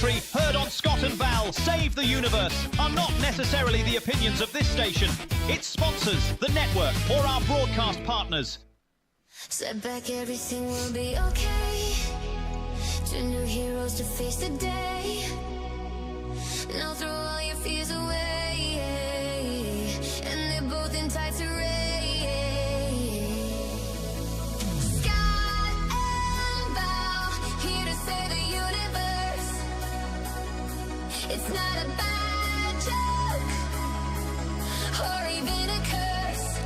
rivalry heard on Scott and Val Save the Universe are not necessarily the opinions of this station, its sponsors, the network, or our broadcast partners. Step back, everything will be okay. Two new heroes to face the day. Now throw all your fears away. And they're both in tights array. Scott and Val, here to save the universe. It's not a bad joke or even a curse.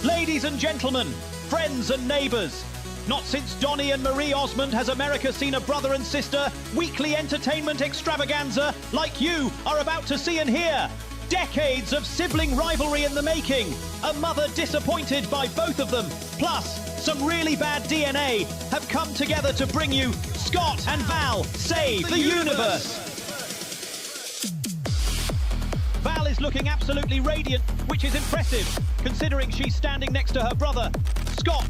Ladies and gentlemen, friends and neighbours, not since Donny and Marie Osmond has America seen a brother and sister weekly entertainment extravaganza like you are about to see and hear. Decades of sibling rivalry in the making, a mother disappointed by both of them, plus some really bad DNA have come together to bring you Scott and Val Save the Universe. Val is looking absolutely radiant, which is impressive, considering she's standing next to her brother, Scott,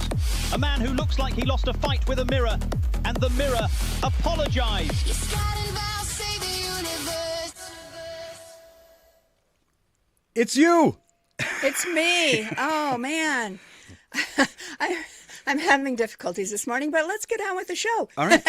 a man who looks like he lost a fight with a mirror, and the mirror apologised. Scott and Val save the universe. It's you. It's me. Oh, man. I'm having difficulties this morning, but let's get on with the show. All right.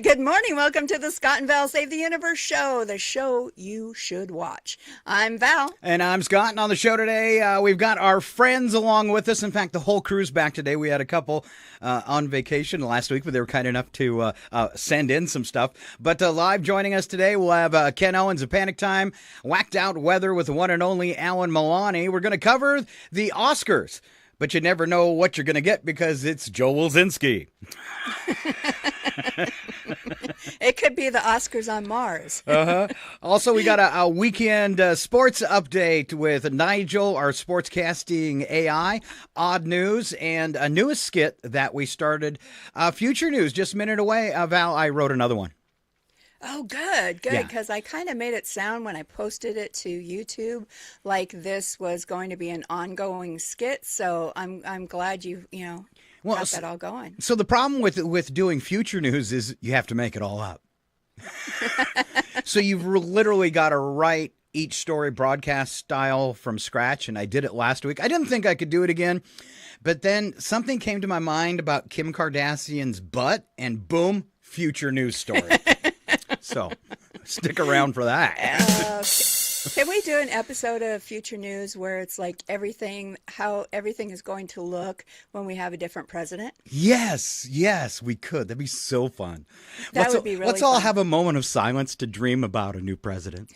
Good morning. Welcome to the Scott and Val Save the Universe show, the show you should watch. I'm Val. And I'm Scott, and on the show today, we've got our friends along with us. In fact, the whole crew's back today. We had a couple on vacation last week, but they were kind enough to send in some stuff. But live joining us today, we'll have Ken Owens of Panic Time, Whacked Out Weather with the one and only Alan Milani. We're going to cover the Oscars, but you never know what you're going to get because it's Joe Wilzinski. It could be the Oscars on Mars. Also, we got a weekend sports update with Nigel, our sportscasting AI, odd news, and a newest skit that we started. Future news, just a minute away. Val, I wrote another one. Oh, good, Yeah. because I kind of made it sound when I posted it to YouTube like this was going to be an ongoing skit. So I'm glad you got that all going. So the problem with doing future news is you have to make it all up. So you've literally got to write each story broadcast style from scratch, and I did it last week. I didn't think I could do it again, but then something came to my mind about Kim Kardashian's butt, and boom, future news story. So stick around for that. Can we do an episode of Future News where it's like how everything is going to look when we have a different president? Yes, we could. That'd be so fun. That would be really Let's all fun. have a moment of silence to dream about a new president.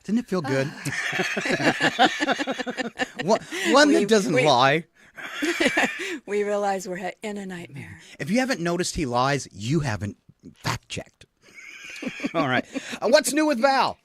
Didn't it feel good? One that doesn't lie. We realize we're in a nightmare. If you haven't noticed he lies, you haven't fact-checked. All right. What's new with Val?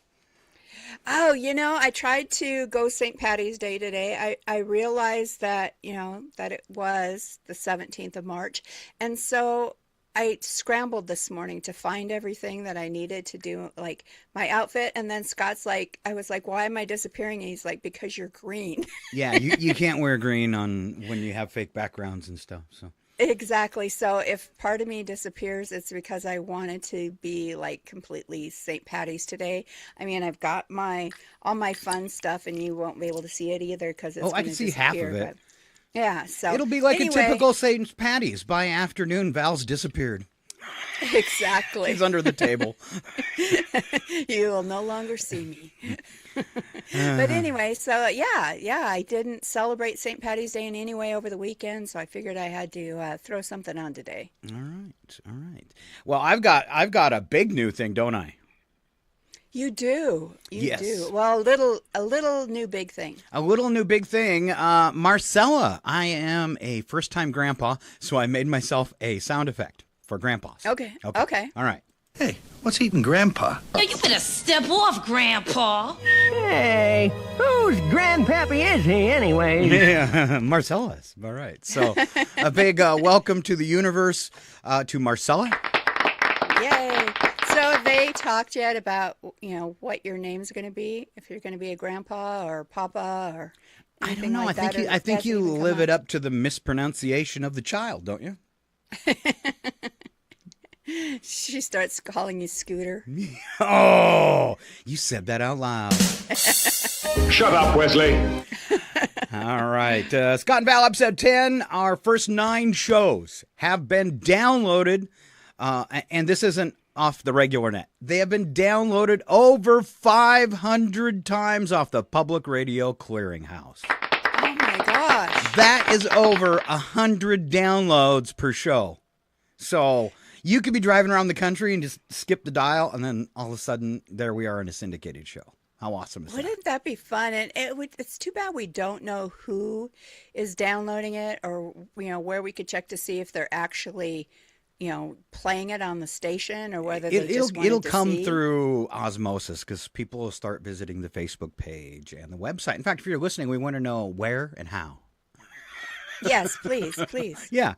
Oh, I tried to go St. Patty's Day today. I realized that, that it was the 17th of March. And so I scrambled this morning to find everything that I needed to do, like my outfit. And then Scott's like, I was like, why am I disappearing? And he's like, because you're green. Yeah, you can't wear green when you have fake backgrounds and stuff. So Exactly. So if part of me disappears, it's because I wanted to be like completely St. Patty's today. I mean, I've got all my fun stuff, and you won't be able to see it either because it's I can see half of it. But yeah, so it'll be like anyway, a typical St. Patty's. By afternoon, Val's disappeared. Exactly. She's under the table. You will no longer see me. But anyway, so yeah, I didn't celebrate St. Patty's Day in any way over the weekend, so I figured I had to throw something on today. All right. Well, I've got a big new thing, don't I? You do. Yes. Do. Well, a little new big thing. A little new big thing. Marcella, I am a first-time grandpa, so I made myself a sound effect for grandpas. Okay. All right. Hey, what's eating Grandpa? Yo, you better step off, Grandpa. Hey, whose grandpappy is he anyway? Yeah, Marcella's. All right. So a big welcome to the universe to Marcella. Yay. So they talked yet about, what your name's going to be? If you're going to be a grandpa or papa or I anything don't know. like I that? think or I think hasn't you even come live it up? up to the mispronunciation of the child, don't you? She starts calling you Scooter. Oh, you said that out loud. Shut up, Wesley. All right. Scott and Val, episode 10. Our first 9 shows have been downloaded, and this isn't off the regular net. They have been downloaded over 500 times off the Public Radio Clearinghouse. Oh, my gosh. That is over 100 downloads per show. So you could be driving around the country and just skip the dial, and then all of a sudden, there we are in a syndicated show. How awesome is that? Wouldn't that be fun? And it's too bad we don't know who is downloading it or, where we could check to see if they're actually, playing it on the station or whether they just wanted It'll to come see. through osmosis because people will start visiting the Facebook page and the website. In fact, if you're listening, we want to know where and how. Yes, please, please. Yeah.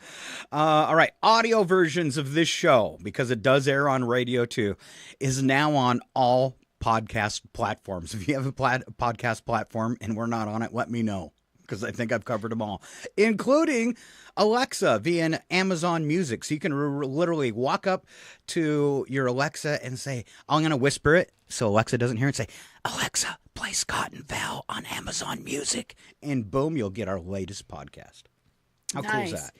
All right. Audio versions of this show, because it does air on radio too, is now on all podcast platforms. If you have a podcast platform and we're not on it, let me know, because I think I've covered them all, including Alexa via Amazon Music. So you can literally walk up to your Alexa and say, I'm going to whisper it so Alexa doesn't hear it, say, Alexa, play Scott and Val on Amazon Music. And boom, you'll get our latest podcast. How cool is that?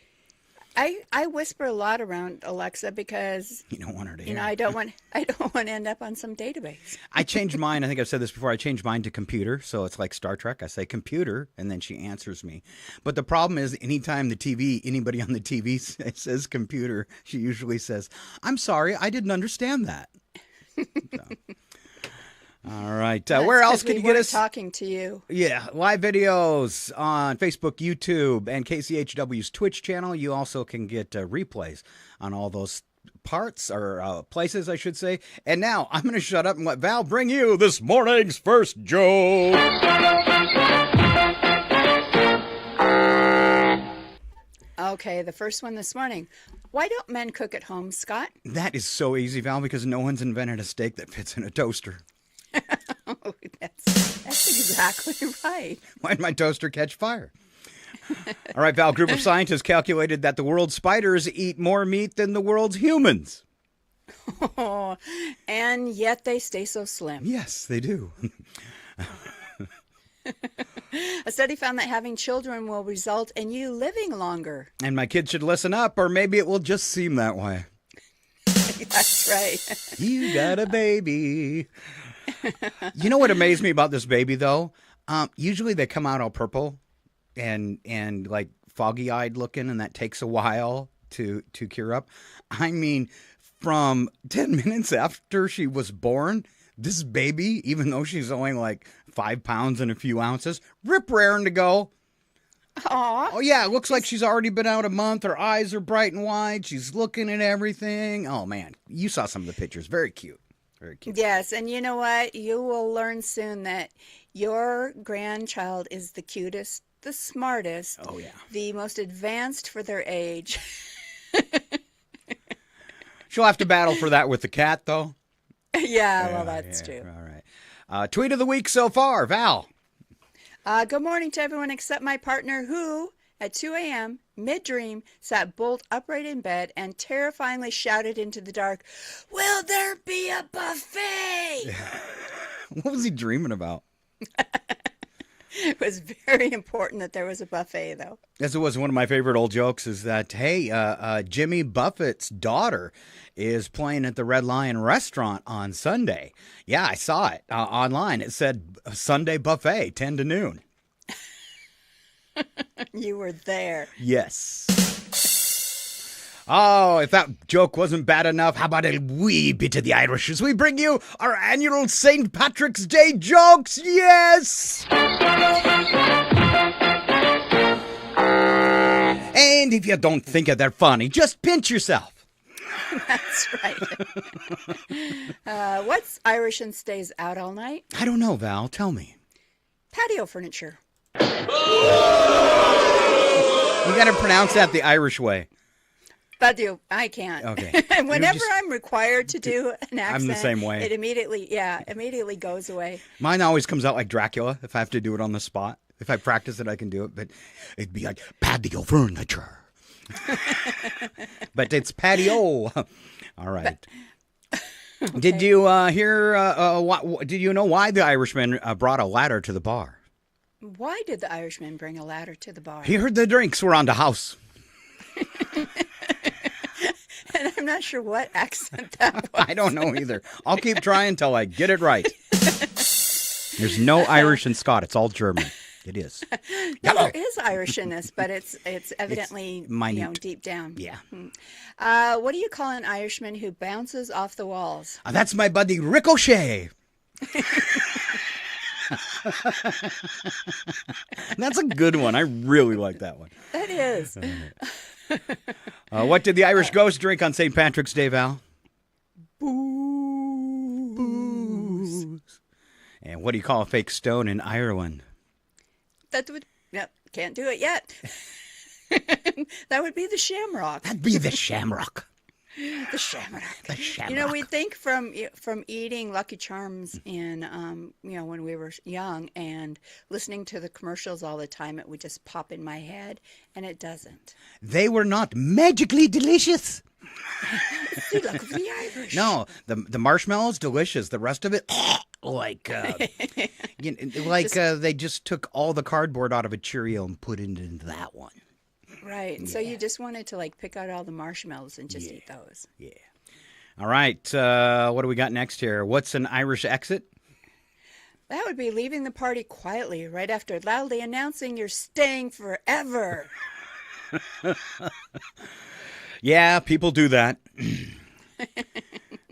I whisper a lot around Alexa because You don't want her to hear. I don't want to end up on some database. I changed mine. I think I've said this before. I changed mine to computer. So it's like Star Trek. I say computer, and then she answers me. But the problem is anytime anybody on the TV says computer, she usually says, I'm sorry, I didn't understand that. So. All right. Where That's else 'cause can we you get weren't us? talking to you? Yeah, live videos on Facebook, YouTube, and KCHW's Twitch channel. You also can get replays on all those parts or places, I should say. And now I'm going to shut up and let Val bring you this morning's first joke. Okay, the first one this morning. Why don't men cook at home, Scott? That is so easy, Val, because no one's invented a steak that fits in a toaster. Oh, that's exactly right. Why'd my toaster catch fire? All right, Val, a group of scientists calculated that the world's spiders eat more meat than the world's humans. Oh, and yet they stay so slim. Yes, they do. A study found that having children will result in you living longer. And my kids should listen up, or maybe it will just seem that way. That's right. You got a baby. You know what amazed me about this baby, though? Usually they come out all purple and like foggy-eyed looking, and that takes a while to cure up. I mean, from 10 minutes after she was born, this baby, even though she's only like 5 pounds and a few ounces, rip-raring to go. Aw. Oh, yeah, it looks like she's already been out a month. Her eyes are bright and wide. She's looking at everything. Oh, man, you saw some of the pictures. Very cute. Very cute. Yes, and you know what? You will learn soon that your grandchild is the cutest, the smartest, Oh, yeah. the most advanced for their age. She'll have to battle for that with the cat, though. Yeah, well, that's Yeah, true. All right. Tweet of the week so far, Val. Good morning to everyone except my partner who, at 2 a.m., mid-dream, sat bolt upright in bed and terrifyingly shouted into the dark, "Will there be a buffet?" What was he dreaming about? It was very important that there was a buffet, though. As it was, one of my favorite old jokes is that, hey, Jimmy Buffett's daughter is playing at the Red Lion restaurant on Sunday. Yeah, I saw it online. It said Sunday buffet, 10 to noon. You were there. Yes. Oh, if that joke wasn't bad enough, how about a wee bit of the Irish as we bring you our annual St. Patrick's Day jokes? Yes! And if you don't think they're funny, just pinch yourself. That's right. What's Irish and stays out all night? I don't know, Val. Tell me. Patio furniture. You got to pronounce that the Irish way. Patio. I can't. Okay. Whenever I'm required to do an accent, I'm the same way. It immediately goes away. Mine always comes out like Dracula if I have to do it on the spot. If I practice it, I can do it, but it'd be like patio furniture. But it's patio. All right. Okay. Did you hear? Did you know why the Irishman brought a ladder to the bar? Why did the Irishman bring a ladder to the bar? He heard the drinks were on the house. And I'm not sure what accent that was. I don't know either. I'll keep trying until I get it right. There's no Irish and Scott. It's all German. It is. No, there is Irish in this, but it's evidently deep down. Yeah. What do you call an Irishman who bounces off the walls? That's my buddy Ricochet. That's a good one. I really like that one. That is. What did the Irish ghost drink on St. Patrick's Day, Val? Booze. And what do you call a fake stone in Ireland? Can't do it yet. That would be the shamrock. That'd be the shamrock. The shamrock. The shamrock. You know, we think from eating Lucky Charms in when we were young and listening to the commercials all the time, it would just pop in my head, and it doesn't. They were not magically delicious. The luck of the Irish. No, the marshmallow's delicious. The rest of it, they just took all the cardboard out of a Cheerio and put it into that one. Right. Yeah. So you just wanted to pick out all the marshmallows and just eat those. Yeah. All right. What do we got next here? What's an Irish exit? That would be leaving the party quietly right after loudly announcing you're staying forever. Yeah, people do that.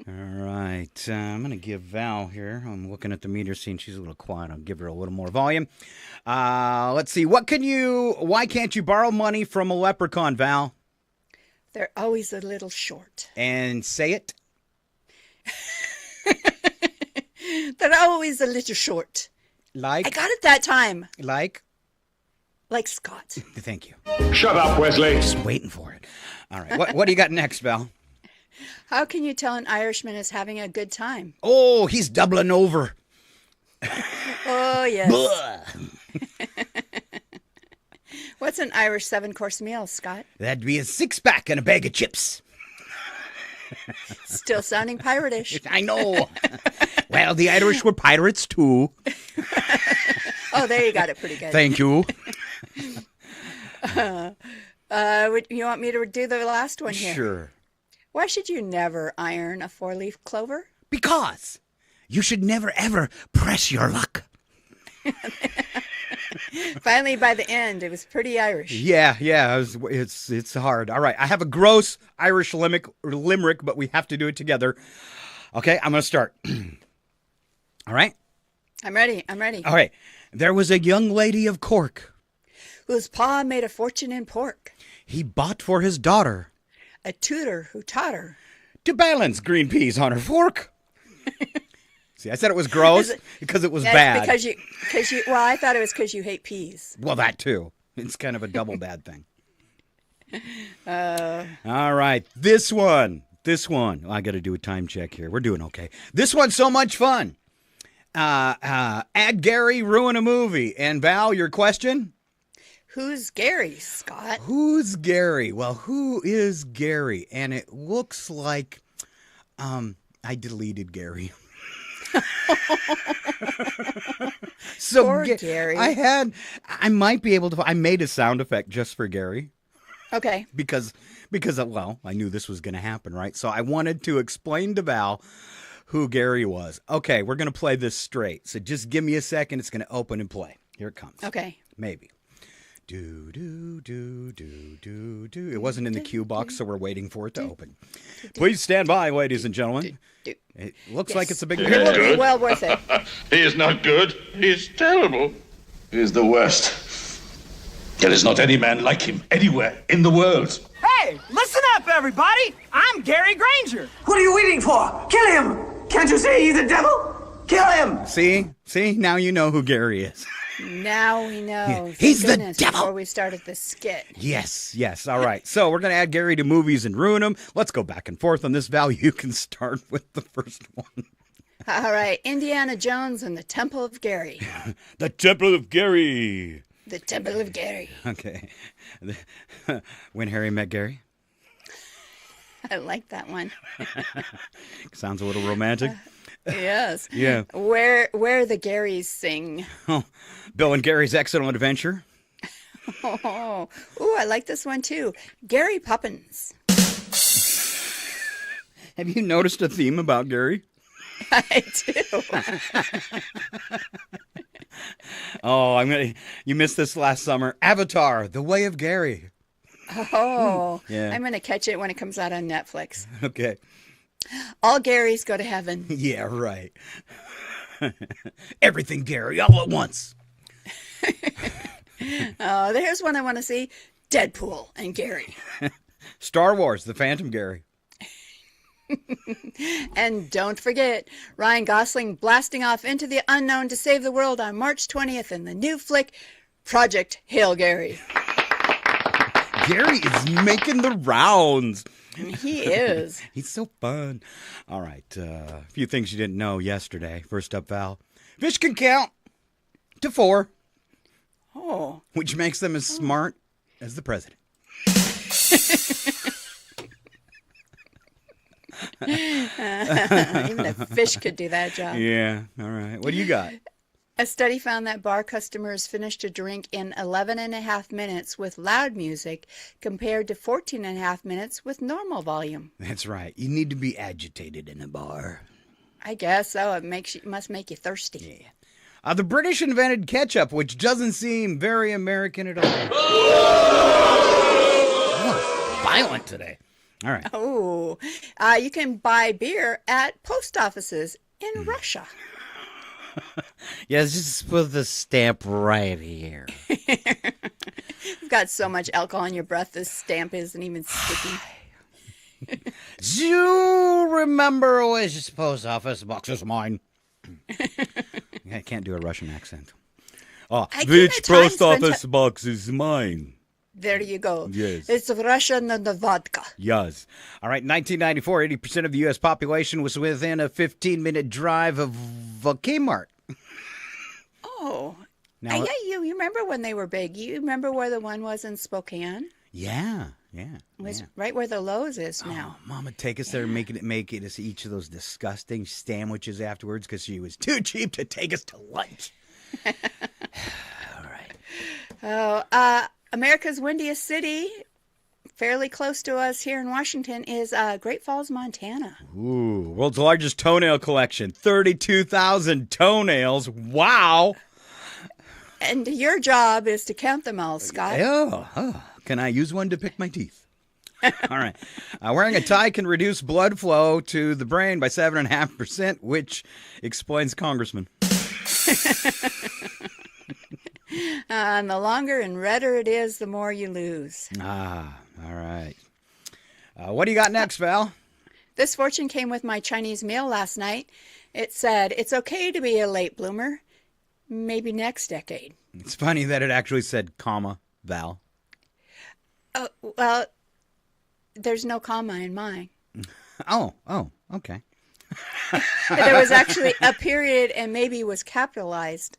All right. I'm going to give Val here. I'm looking at the meter, seeing she's a little quiet. I'll give her a little more volume. Let's see. Why can't you borrow money from a leprechaun, Val? They're always a little short. And say it. They're always a little short. Like? I got it that time. Like Scott. Thank you. Shut up, Wesley. Just waiting for it. All right. What do you got next, Val? How can you tell an Irishman is having a good time? Oh, he's doubling over. Oh, yes. What's an Irish 7-course meal, Scott? That'd be a 6-pack and a bag of chips. Still sounding pirate-ish. I know. Well, the Irish were pirates, too. Oh, there you got it pretty good. Thank you. You want me to do the last one here? Sure. Why should you never iron a 4-leaf clover? Because you should never, ever press your luck. Finally, by the end, it was pretty Irish. Yeah. It's hard. All right. I have a gross Irish limerick, but we have to do it together. Okay, I'm going to start. All right? I'm ready. All right. There was a young lady of Cork whose pa made a fortune in pork. He bought for his daughter a tutor who taught her to balance green peas on her fork. See, I said it was gross because it was bad. Because you. Well, I thought it was because you hate peas. Well, that too. It's kind of a double bad thing. All right, this one. I got to do a time check here. We're doing okay. This one's so much fun. Add Gary, ruin a movie. And Val, your question? Who's Gary, Scott? Who's Gary? Well, who is Gary? And it looks like I deleted Gary. So poor Gary. I might be able to. I made a sound effect just for Gary. Okay. Because I knew this was going to happen, right? So I wanted to explain to Val who Gary was. Okay, we're going to play this straight. So just give me a second. It's going to open and play. Here it comes. Okay. Maybe. Do, do, do, do, do, do. It wasn't in the cue box, so we're waiting for it to open. Please stand by, ladies and gentlemen. It looks like it's a big It will be well worth it. He is not good. He is terrible. He is the worst. There is not any man like him anywhere in the world. Hey, listen up! up, everybody! I'm Gary Granger. What are you waiting for? Kill him! Can't you see he's the devil? Kill him! See? Now you know who Gary is. Now we know. Yeah, he's Thank the goodness, devil. Before we started the skit. Yes. All right. So we're going to add Gary to movies and ruin them. Let's go back and forth on this, Val. You can start with the first one. All right. Indiana Jones and the Temple of Gary. The Temple of Gary. The Temple of Gary. Okay. When Harry Met Gary. I like that one. Sounds a little romantic. Yes. Yeah. Where the Garys sing. Oh, Bill and Gary's Excellent Adventure. Oh, ooh, I like this one too. Gary Poppins. Have you noticed a theme about Gary? I do. Oh, you missed this last summer. Avatar, The Way of Gary. Oh, Yeah. I'm going to catch it when it comes out on Netflix. Okay. All Garys go to heaven. Yeah, right. Everything Gary all at once. Oh, there's one I want to see. Deadpool and Gary. Star Wars, The Phantom Gary. And don't forget, Ryan Gosling blasting off into the unknown to save the world on March 20th in the new flick, Project Hail Gary. Gary is making the rounds. He is. He's so fun. All right. A few things you didn't know yesterday. First up, Val. Fish can count to 4, Oh. which makes them as smart as the president. Even a fish could do that job. Yeah. All right. What do you got? A study found that bar customers finished a drink in 11 and a half minutes with loud music compared to 14 and a half minutes with normal volume. That's right. You need to be agitated in a bar. I guess so. It must make you thirsty. Yeah. The British invented ketchup, which doesn't seem very American at all. Oh, violent today. All right. Oh, you can buy beer at post offices in Russia. Yeah, just put the stamp right here. You've got so much alcohol in your breath, this stamp isn't even sticky. Do you remember which post office box is mine? I can't do a Russian accent. Oh, which post office box is mine? There you go. Yes. It's Russian and the vodka. Yes. All right, 1994, 80% of the U.S. population was within a 15-minute drive of a Kmart. Oh. Now, You remember when they were big. You remember where the one was in Spokane? Yeah. It was right where the Lowe's is now. Oh, Mama, take us there and make us each of those disgusting sandwiches afterwards because she was too cheap to take us to lunch. All right. Oh, America's windiest city, fairly close to us here in Washington, is Great Falls, Montana. Ooh, world's largest toenail collection, 32,000 toenails. Wow. And your job is to count them all, Scott. Oh, can I use one to pick my teeth? All right. Wearing a tie can reduce blood flow to the brain by 7.5%, which explains Congressman. And the longer and redder it is, the more you lose. Ah, all right. What do you got next, Val? This fortune came with my Chinese mail last night. It said, it's okay to be a late bloomer. Maybe next decade. It's funny that it actually said, comma, Val. Oh, well, there's no comma in mine. Oh, okay. There was actually a period and maybe was capitalized.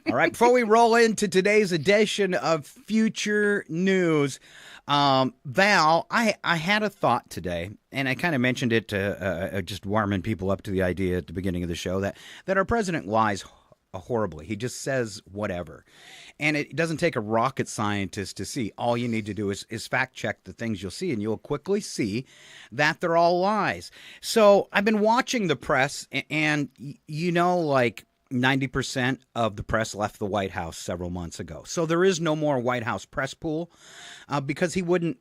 All right, before we roll into today's edition of Future News, Val, I had a thought today, and I kind of mentioned it just warming people up to the idea at the beginning of the show, that our president lies horribly. He just says whatever. And it doesn't take a rocket scientist to see. All you need to do is fact check the things you'll see, and you'll quickly see that they're all lies. So I've been watching the press, and like 90% of the press left the White House several months ago. So there is no more White House press pool because he wouldn't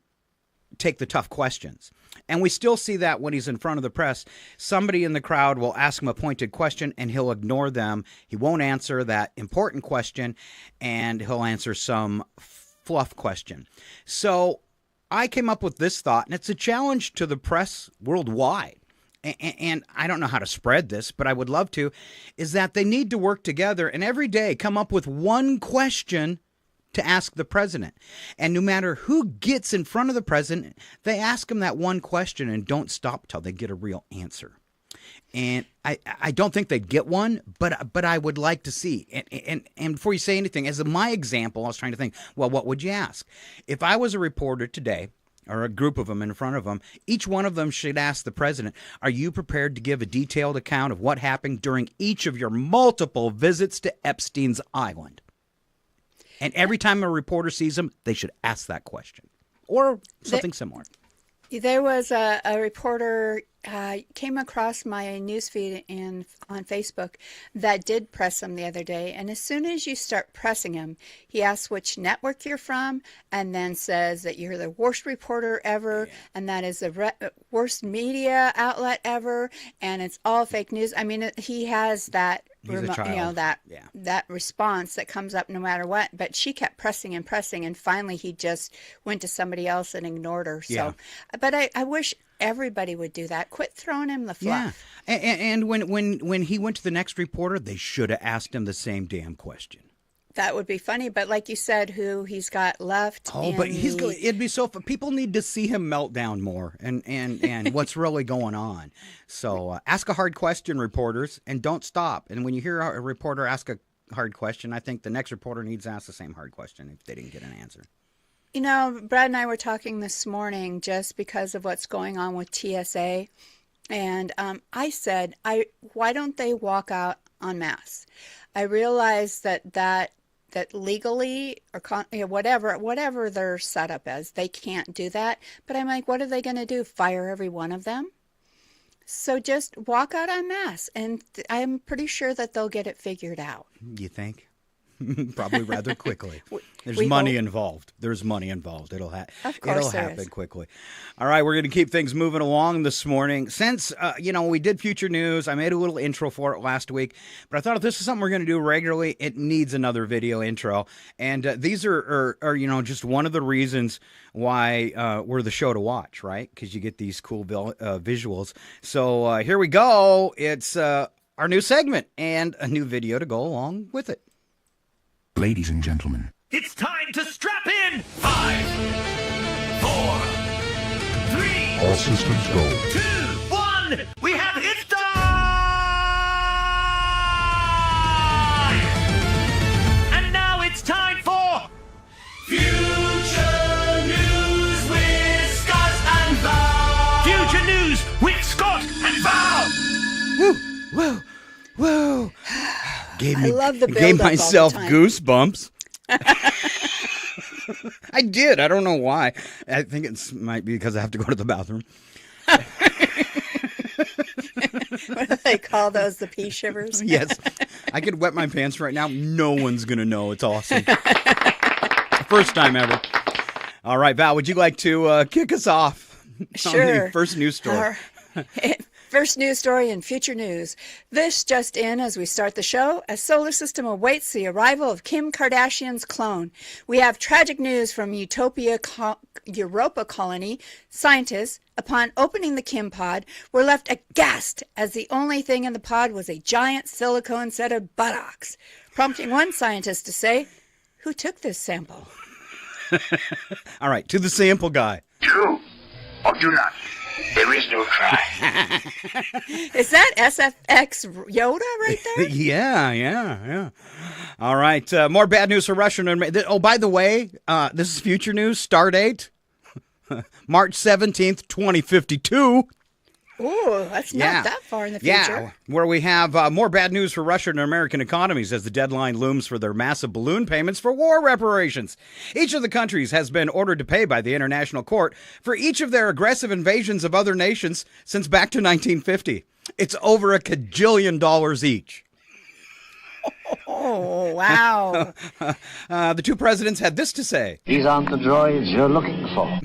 take the tough questions. And we still see that when he's in front of the press. Somebody in the crowd will ask him a pointed question and he'll ignore them. He won't answer that important question and he'll answer some fluff question. So I came up with this thought, and it's a challenge to the press worldwide. And I don't know how to spread this, but I would love to, is that they need to work together and every day come up with one question to ask the president. And no matter who gets in front of the president, they ask him that one question and don't stop till they get a real answer. And I don't think they'd get one, but I would like to see. And before you say anything, as my example, I was trying to think, well, what would you ask? If I was a reporter today, or a group of them in front of them, each one of them should ask the president, are you prepared to give a detailed account of what happened during each of your multiple visits to Epstein's Island? And every time a reporter sees them, they should ask that question or something similar. There was a reporter came across my newsfeed on Facebook that did press him the other day. And as soon as you start pressing him, he asks which network you're from and then says that you're the worst reporter ever and that is the worst media outlet ever and it's all fake news. I mean, he has that. That response that comes up no matter what. But she kept pressing and pressing, and finally he just went to somebody else and ignored her. So, but I wish everybody would do that. Quit throwing him the fluff. Yeah, and when he went to the next reporter, they should have asked him the same damn question. That would be funny, but like you said, who he's got left. Oh, but it'd be so fun. People need to see him melt down more and what's really going on. So ask a hard question, reporters, and don't stop. And when you hear a reporter ask a hard question, I think the next reporter needs to ask the same hard question if they didn't get an answer. You know, Brad and I were talking this morning just because of what's going on with TSA. And I said, why don't they walk out en masse? I realize that legally or whatever they're set up as, they can't do that. But I'm like, what are they going to do? Fire every one of them? So just walk out en masse, and I'm pretty sure that they'll get it figured out. You think? Probably rather quickly. There's money involved. There's money involved. It'll happen quickly. All right, we're going to keep things moving along this morning. Since we did future news, I made a little intro for it last week, but I thought if this is something we're going to do regularly, it needs another video intro. And these are just one of the reasons why we're the show to watch, right? Because you get these cool visuals. So here we go. It's our new segment and a new video to go along with it. Ladies and gentlemen, It's time to strap in! 5, 4, 3, all systems go. 2, 1, we have it time! And now it's time for Future News with Scott and Val! Future News with Scott and Val! Woo, woo, woo. I love the build-up gave myself all the time. goosebumps. I did. I don't know why. I think it might be because I have to go to the bathroom. What do they call those? The pea shivers? Yes. I could wet my pants right now. No one's going to know. It's awesome. First time ever. All right, Val, would you like to kick us off? Sure. On the first news story. First news story in Future News. This just in as we start the show. A solar system awaits the arrival of Kim Kardashian's clone. We have tragic news from Europa colony. Scientists, upon opening the Kim pod, were left aghast as the only thing in the pod was a giant silicone set of buttocks, prompting one scientist to say, "Who took this sample?" All right, to the sample guy. Do or do not. There is no try. Is that SFX Yoda right there? Yeah. All right, more bad news for Russia. Oh, by the way, this is future news. Star date, March 17th, 2052. Oh, that's not that far in the future. Yeah, where we have more bad news for Russian and American economies as the deadline looms for their massive balloon payments for war reparations. Each of the countries has been ordered to pay by the International Court for each of their aggressive invasions of other nations since back to 1950. It's over $1 kajillion each. Oh, wow. The two presidents had this to say. These aren't the droids you're looking for.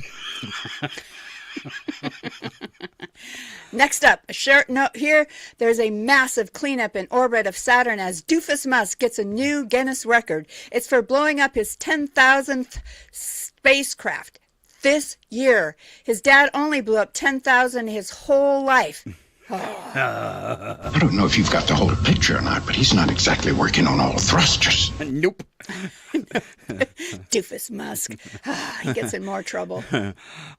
Next up, a short note here. There's a massive cleanup in orbit of Saturn as Doofus Musk gets a new Guinness record. It's for blowing up his 10,000th spacecraft. this year. His dad only blew up 10,000 his whole life. I don't know if you've got the whole picture or not, but he's not exactly working on all thrusters. Nope. Doofus Musk. He gets in more trouble.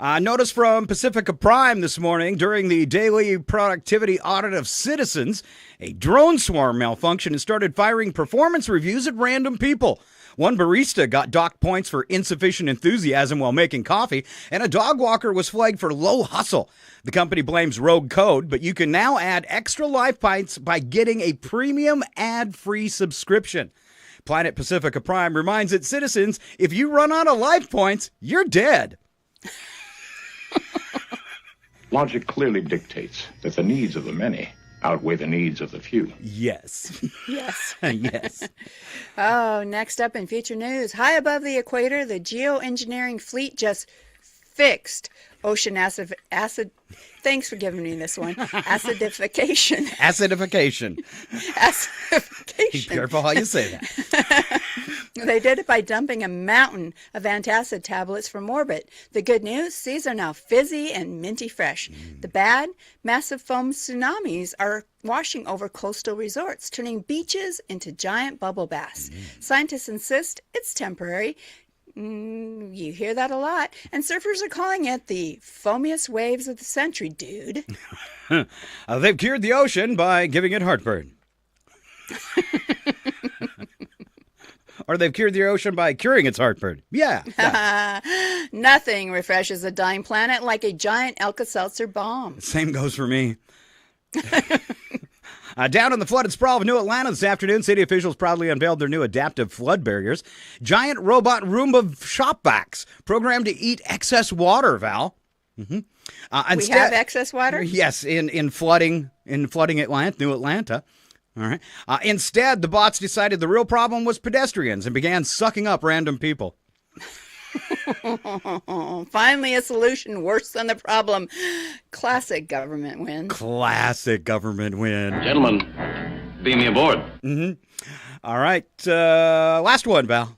Notice from Pacifica Prime this morning during the daily productivity audit of citizens, a drone swarm malfunctioned and started firing performance reviews at random people. One barista got docked points for insufficient enthusiasm while making coffee, and a dog walker was flagged for low hustle. The company blames rogue code, but you can now add extra life points by getting a premium ad-free subscription. Planet Pacifica Prime reminds its citizens, if you run out of life points, you're dead. Logic clearly dictates that the needs of the many outweigh the needs of the few. Yes. Yes. Yes. Oh, next up in future news. High above the equator, the geoengineering fleet just fixed ocean acid. Thanks for giving me this one. Acidification. Acidification. Acidification. Be careful how you say that. They did it by dumping a mountain of antacid tablets from orbit. The good news, these are now fizzy and minty fresh. The bad, massive foam tsunamis are washing over coastal resorts, turning beaches into giant bubble baths. Scientists insist it's temporary. You hear that a lot. And surfers are calling it the foamiest waves of the century, dude. They've cured the ocean by giving it heartburn. Or they've cured the ocean by curing its heartburn. Yeah. Nothing refreshes a dying planet like a giant Alka-Seltzer bomb. Same goes for me. Down in the flooded sprawl of New Atlanta this afternoon, city officials proudly unveiled their new adaptive flood barriers. Giant robot Roomba shop vacs programmed to eat excess water, Val. We have excess water? Yes, in flooding Atlanta, New Atlanta. All right. Instead, the bots decided the real problem was pedestrians and began sucking up random people. Finally, a solution worse than the problem. Classic government win. Classic government win. Gentlemen, beam me aboard. All right. Last one, Val.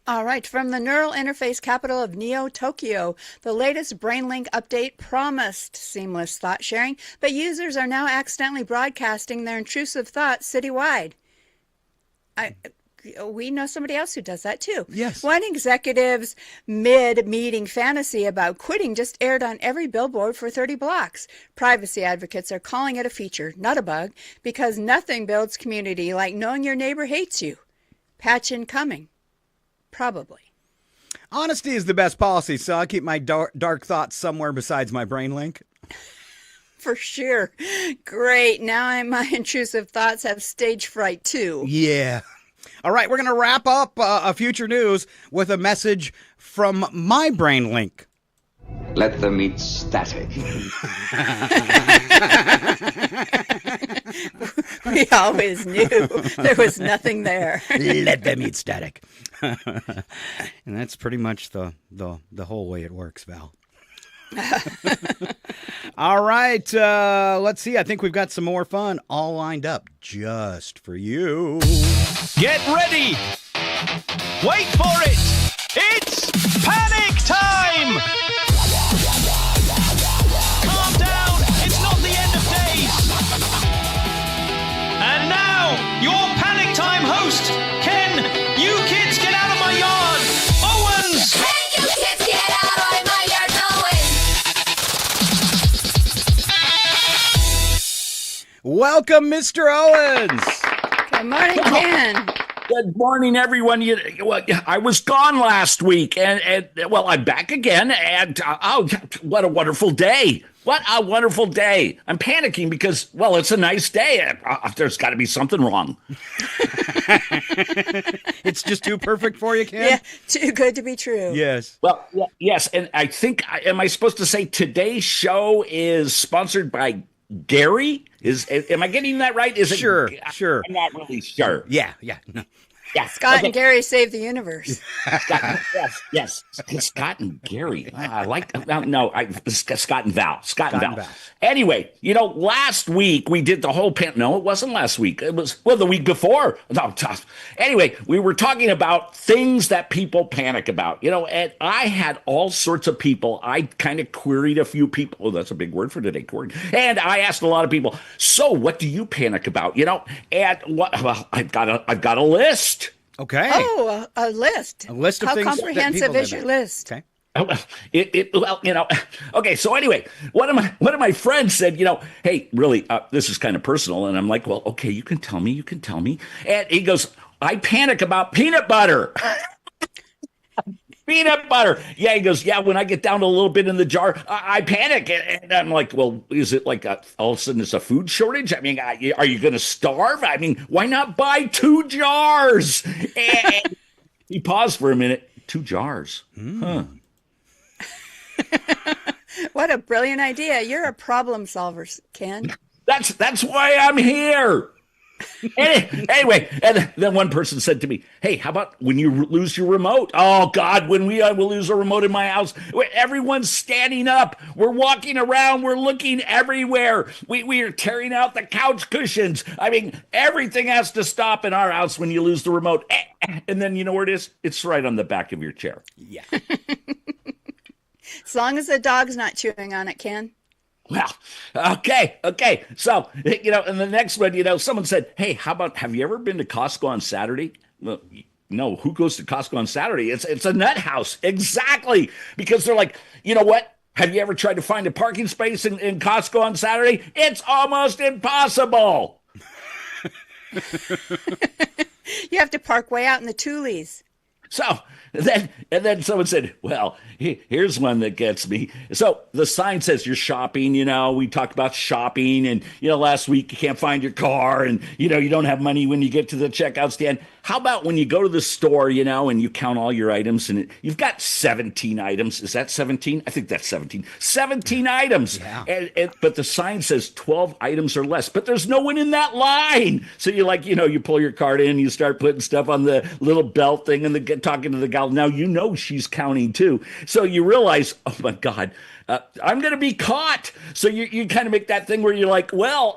All right, from the neural interface capital of Neo Tokyo, the latest BrainLink update promised seamless thought sharing, but users are now accidentally broadcasting their intrusive thoughts citywide. We know somebody else who does that too. Yes. One executive's mid-meeting fantasy about quitting just aired on every billboard for 30 blocks. Privacy advocates are calling it a feature, not a bug, because nothing builds community like knowing your neighbor hates you. Patch incoming. Probably. Honesty is the best policy, so I'll keep my dark thoughts somewhere besides my brain link. For sure. Great. Now my intrusive thoughts have stage fright too. Yeah. All right, we're going to wrap up a future news with a message from my brain link. Let them eat static. We always knew there was nothing there. Let them eat static. And that's pretty much the whole way it works, Val. All right, let's see. I think we've got some more fun all lined up just for you. Get ready! Wait for it! It's panic time! Calm down, it's not the end of days! And now, your panic time host, Ken, you kids get out of my yard! Owens! Hey, you kids, get out of my yard, Owen! Welcome, Mr. Owens. Good morning, Ken. Good morning, everyone. I was gone last week, and I'm back again. And what a wonderful day! What a wonderful day! I'm panicking because, it's a nice day. There's got to be something wrong. It's just too perfect for you, Ken? Yeah, too good to be true. Yes. Well, yes, and I think, am I supposed to say today's show is sponsored by Gary? Am I getting that right? Sure. I'm not really sure. Yeah. No. Yeah. Scott and Gary save the universe. Scott, yes. Scott and Gary. I like Scott and Val. Scott and Val. Anyway, last week we did the whole no, it wasn't last week. It was the week before. No, anyway, we were talking about things that people panic about. And I had all sorts of people. I kind of queried a few people. Oh, that's a big word for today, queried. And I asked a lot of people, so what do you panic about? And I've got a list. Okay. Oh, a list. A list of How things. How comprehensive is your list? Okay. Okay. So anyway, one of my friends said, hey, really, this is kind of personal. And I'm like, well, okay, you can tell me. And he goes, I panic about peanut butter. Peanut butter. Yeah, he goes, yeah, when I get down to a little bit in the jar, I panic. And I'm like, well, is it like all of a sudden it's a food shortage? I mean, are you going to starve? I mean, why not buy 2 jars? And he paused for a minute. 2 jars. Huh. What a brilliant idea. You're a problem solver, Ken. That's why I'm here. Anyway, and then one person said to me, hey, how about when you lose your remote? Oh, God, when we will lose a remote in my house, everyone's standing up. We're walking around. We're looking everywhere. We are tearing out the couch cushions. I mean, everything has to stop in our house when you lose the remote. And then you know where it is? It's right on the back of your chair. Yeah. As long as the dog's not chewing on it, Ken. Well, okay. So, and the next one, someone said, hey, have you ever been to Costco on Saturday? Well, no, who goes to Costco on Saturday? It's a nut house. Exactly. Because they're like, you know what? Have you ever tried to find a parking space in Costco on Saturday? It's almost impossible. You have to park way out in the Tulies. So then someone said, well, here's one that gets me. So the sign says you're shopping, we talked about shopping and, last week you can't find your car and, you don't have money when you get to the checkout stand. How about when you go to the store, and you count all your items and you've got 17 items. Is that 17? I think that's 17. 17 items. Yeah. But the sign says 12 items or less, but there's no one in that line. So you pull your card in, you start putting stuff on the little belt thing and talking to the gal. Now, she's counting too. So you realize, oh my God, I'm going to be caught. So you kind of make that thing where you're like, well,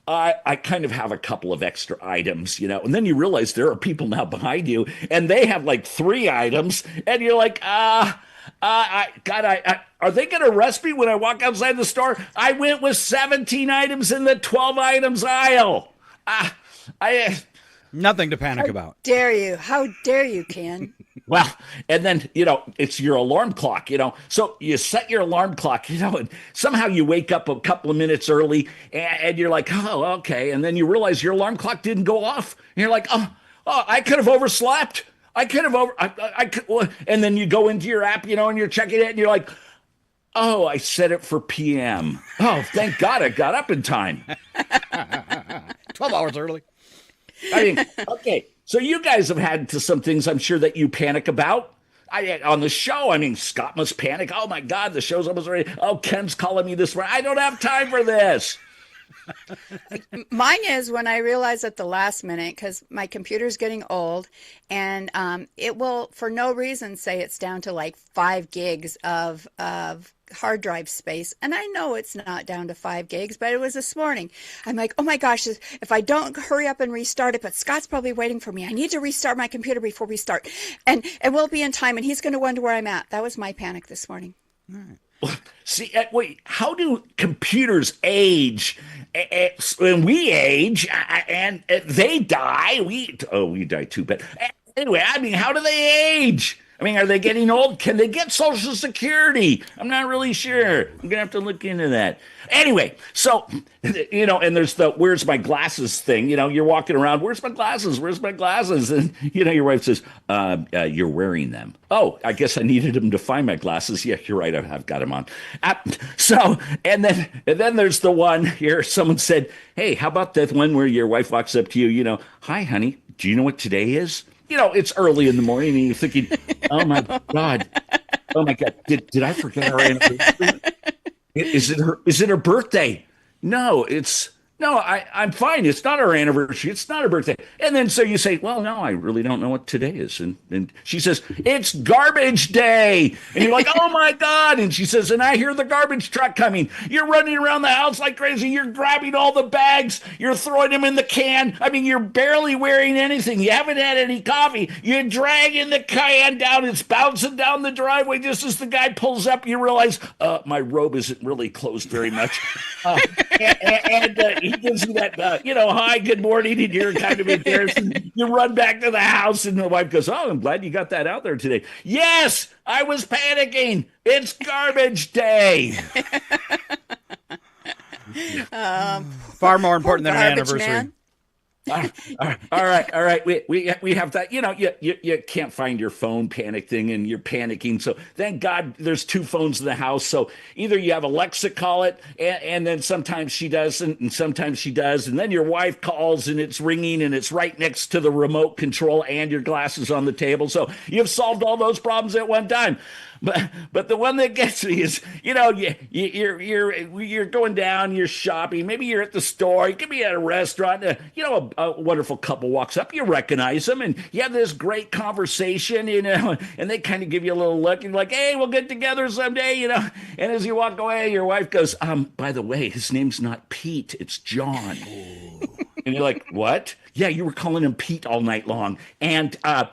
I kind of have a couple of extra items, and then you realize there are people now behind you and they have like 3 items and you're like, are they going to arrest me when I walk outside the store? I went with 17 items in the 12 items aisle. Nothing to panic about. How dare you, Ken? Well, and then, it's your alarm clock, So you set your alarm clock, and somehow you wake up a couple of minutes early and you're like, oh, okay. And then you realize your alarm clock didn't go off. And you're like, oh, I could have overslept. I could, and then you go into your app, and you're checking it and you're like, oh, I set it for PM. Oh, thank God I got up in time. 12 hours early. I mean, okay. So you guys have had some things I'm sure that you panic about. On the show, Scott must panic. Oh my God, the show's almost ready. Oh, Ken's calling me this morning. I don't have time for this. Mine is when I realize at the last minute, because my computer's getting old, and it will, for no reason, say it's down to like 5 gigs of hard drive space. And I know it's not down to 5 gigs, but it was this morning. I'm like, oh my gosh, if I don't hurry up and restart it, but Scott's probably waiting for me. I need to restart my computer before we start. And we'll be in time, and he's going to wonder where I'm at. That was my panic this morning. All right. See, wait, how do computers age? When we age and they die, we die too. But anyway, how do they age? Are they getting old? Can they get Social Security? I'm not really sure. I'm going to have to look into that. Anyway, so, and there's the where's my glasses thing. You're walking around, where's my glasses? Where's my glasses? And, your wife says, you're wearing them. Oh, I guess I needed them to find my glasses. Yeah, you're right. I've got them on. So, and then there's the one here. Someone said, hey, how about that one where your wife walks up to you, hi, honey, do you know what today is? It's early in the morning and you're thinking, oh my God, did I forget her anniversary? Is it her birthday? No, it's No, I'm fine. It's not our anniversary. It's not her birthday. And then so you say, well, no, I really don't know what today is. And she says, it's garbage day. And you're like, oh my God. And she says, and I hear the garbage truck coming. You're running around the house like crazy. You're grabbing all the bags. You're throwing them in the can. I mean, you're barely wearing anything. You haven't had any coffee. You're dragging the can down. It's bouncing down the driveway. Just as the guy pulls up, you realize, my robe isn't really closed very much. And he gives you that, hi, good morning, and you're kind of embarrassed. You run back to the house, and the wife goes, oh, I'm glad you got that out there today. Yes, I was panicking. It's garbage day. Far more important than an anniversary. Man. All right. We have that. You can't find your phone, panic thing, and you're panicking. So thank God there's two phones in the house. So either you have Alexa call it, and then sometimes she doesn't, and sometimes she does, and then your wife calls and it's ringing and it's right next to the remote control and your glasses on the table. So you've solved all those problems at one time. But the one that gets me is, you're going down, you're shopping, maybe you're at the store, you could be at a restaurant, a wonderful couple walks up, you recognize them, and you have this great conversation, and they kind of give you a little look, and you're like, hey, we'll get together someday, and as you walk away, your wife goes, by the way, his name's not Pete, it's John. And you're like, what? Yeah, you were calling him Pete all night long. And I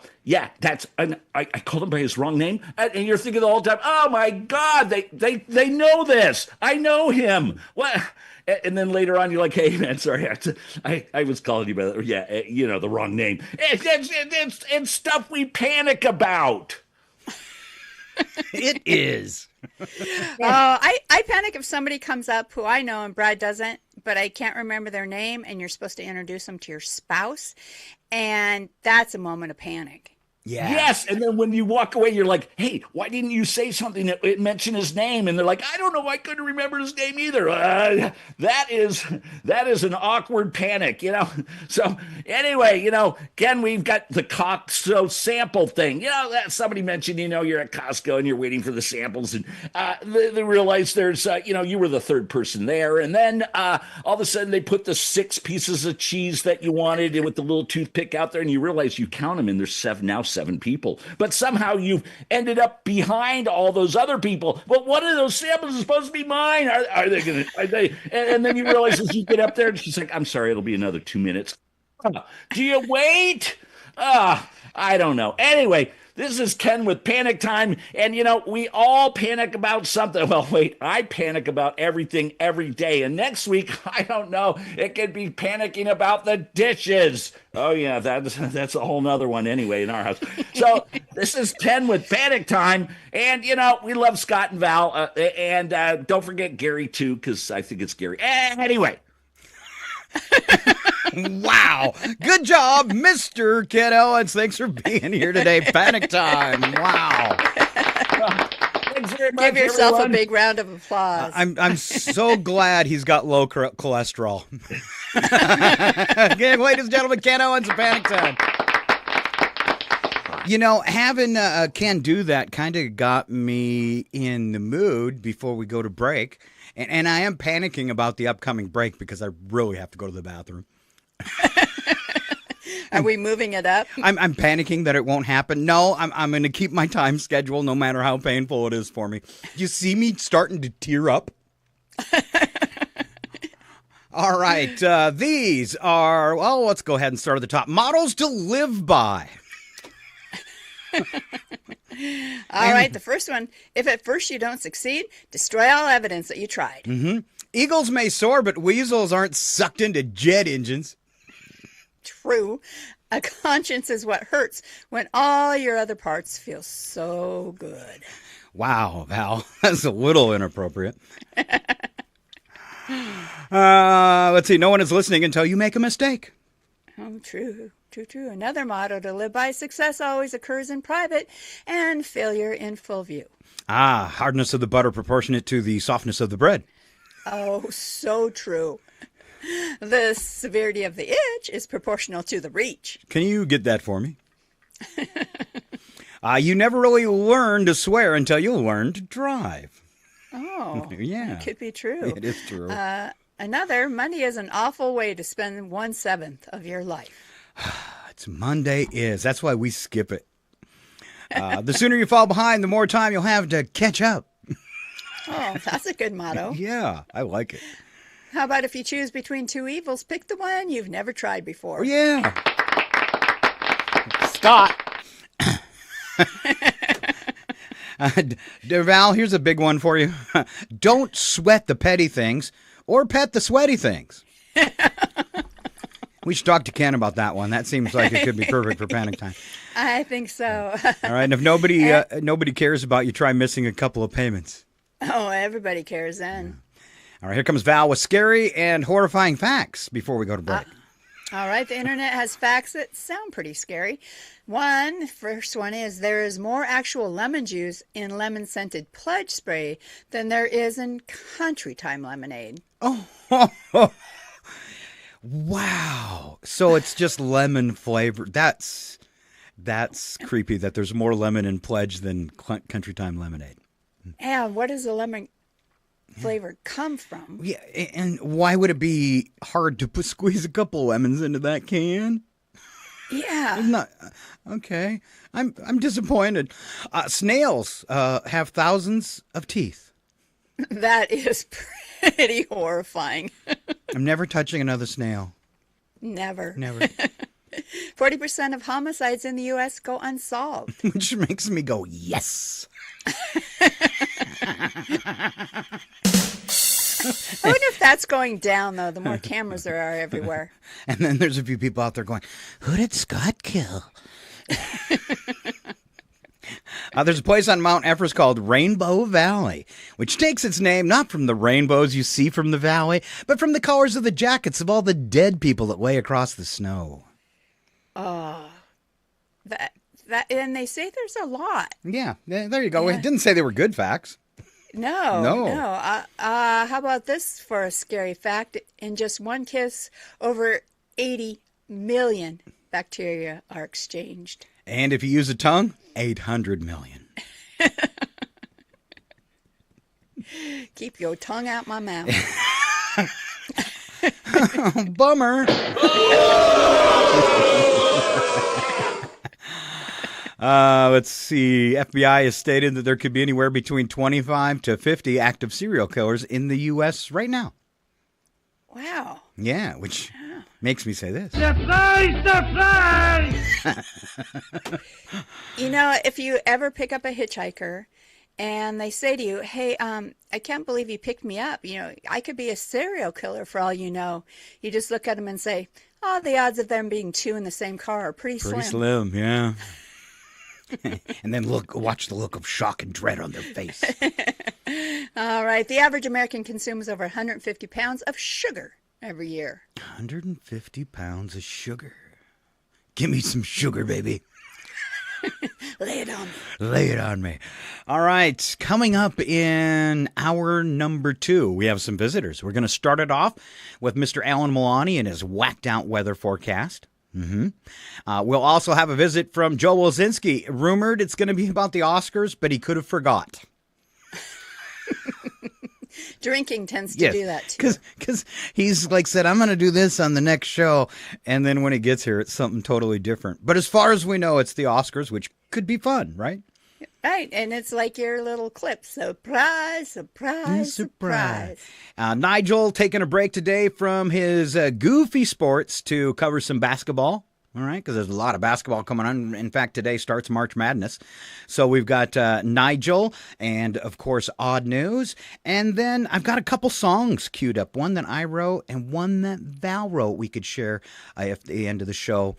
called him by his wrong name. And you're thinking the whole time, oh my God, they know this. I know him. What? And then later on, you're like, hey, man, sorry, I was calling you by the wrong name. It's stuff we panic about. It is. I panic if somebody comes up who I know and Brad doesn't, but I can't remember their name, and you're supposed to introduce them to your spouse, and that's a moment of panic. Yeah. Yes, and then when you walk away, you're like, hey, why didn't you say something that mentioned his name? And they're like, I don't know, I couldn't remember his name either. That is an awkward panic, So anyway, again, we've got the Costco sample thing. That somebody mentioned, you're at Costco and you're waiting for the samples, and they realize there's, you were the third person there, and then all of a sudden they put the 6 pieces of cheese that you wanted with the little toothpick out there, and you realize you count them, and there's 7 people, but somehow you've ended up behind all those other people. But one of those samples is supposed to be mine. Are they? And then you realize as you get up there, and she's like, I'm sorry, it'll be another 2 minutes. Do you wait? I don't know. Anyway, this is Ken with Panic Time, and we all panic about something. Well, wait, I panic about everything every day, and next week, I don't know, it could be panicking about the dishes. Oh yeah, that's a whole nother one anyway in our house. So this is Ken with Panic Time, and we love Scott and Val, and don't forget Gary too, because I think it's Gary. Anyway. Wow. Good job, Mr. Ken Owens. Thanks for being here today. Panic Time. Wow. Give yourself a big round of applause. I'm so glad he's got low cholesterol. Again, ladies and gentlemen, Ken Owens and Panic Time. Having Ken do that kind of got me in the mood before we go to break. And I am panicking about the upcoming break because I really have to go to the bathroom. Are we moving it up? I'm panicking that it won't happen. No, I'm going to keep my time schedule no matter how painful it is for me. You see me starting to tear up? All right. These are, well, let's go ahead and start at the top. Models to live by. All right, the first one. If at first you don't succeed, destroy all evidence that you tried. Mm-hmm. Eagles may soar, but weasels aren't sucked into jet engines. True. A conscience is what hurts when all your other parts feel so good. Wow, Val. That's a little inappropriate. Let's see. No one is listening until you make a mistake. Oh, true. True. Another motto to live by: success always occurs in private and failure in full view. Hardness of the butter proportionate to the softness of the bread. Oh, so true. The severity of the itch is proportional to the reach. Can you get that for me? You never really learn to swear until you learn to drive. Oh, yeah. It could be true. It is true. Another, Monday is an awful way to spend 1/7 of your life. It's Monday is. That's why we skip it. The sooner you fall behind, the more time you'll have to catch up. Oh, that's a good motto. Yeah, I like it. How about if you choose between two evils, pick the one you've never tried before? Oh, yeah. Scott. Val, here's a big one for you. Don't sweat the petty things or pet the sweaty things. We should talk to Ken about that one. That seems like it could be perfect for panic time. I think so. All right, and if nobody cares about you, try missing a couple of payments. Oh, everybody cares then. All right, here comes Val with scary and horrifying facts before we go to break. All right, the internet has facts that sound pretty scary. First one is there is more actual lemon juice in lemon-scented Pledge spray than there is in Country Time lemonade. Oh, wow. So it's just lemon flavor. That's creepy that there's more lemon in Pledge than Country Time lemonade. Yeah, what does the lemon flavor come from? Yeah, and why would it be hard to squeeze a couple of lemons into that can? Yeah. Okay. I'm disappointed. Snails have thousands of teeth. That is pretty horrifying. I'm never touching another snail. Never. 40% of homicides in the U.S. go unsolved. Which makes me go, yes. I wonder if that's going down, though, the more cameras there are everywhere. And then there's a few people out there going, who did Scott kill? There's a place on Mount Everest called Rainbow Valley, which takes its name not from the rainbows you see from the valley, but from the colors of the jackets of all the dead people that lay across the snow. Oh, and they say there's a lot. Yeah, there you go. Yeah. It didn't say they were good facts. No. How about this for a scary fact? In just one kiss, over 80 million bacteria are exchanged. And if you use a tongue, 800 million. Keep your tongue out my mouth. Oh, bummer. Let's see. FBI has stated that there could be anywhere between 25 to 50 active serial killers in the U.S. right now. Wow. Yeah, which makes me say this. Surprise! You know, if you ever pick up a hitchhiker and they say to you, hey, I can't believe you picked me up. You know, I could be a serial killer for all you know. You just look at them and say, oh, the odds of them being two in the same car are pretty slim. Pretty slim, yeah. And then watch the look of shock and dread on their face. All right. The average American consumes over 150 pounds of sugar every year. 150 pounds of sugar. Give me some sugar, baby. Lay it on me. Lay it on me. All right. Coming up in hour number 2, we have some visitors. We're going to start it off with Mr. Alan Milani and his whacked out weather forecast. We'll also have a visit from Joe Wilzinski. Rumored it's going to be about the Oscars, but he could have forgot. Drinking tends to do that too. Because he's like said, I'm going to do this on the next show. And then when he gets here, it's something totally different. But as far as we know, it's the Oscars, which could be fun, right? Right. And it's like your little clip. Surprise, surprise, surprise. Nigel taking a break today from his goofy sports to cover some basketball. All right, because there's a lot of basketball coming on. In fact, today starts March Madness. So we've got Nigel and, of course, Odd News. And then I've got a couple songs queued up, one that I wrote and one that Val wrote we could share at the end of the show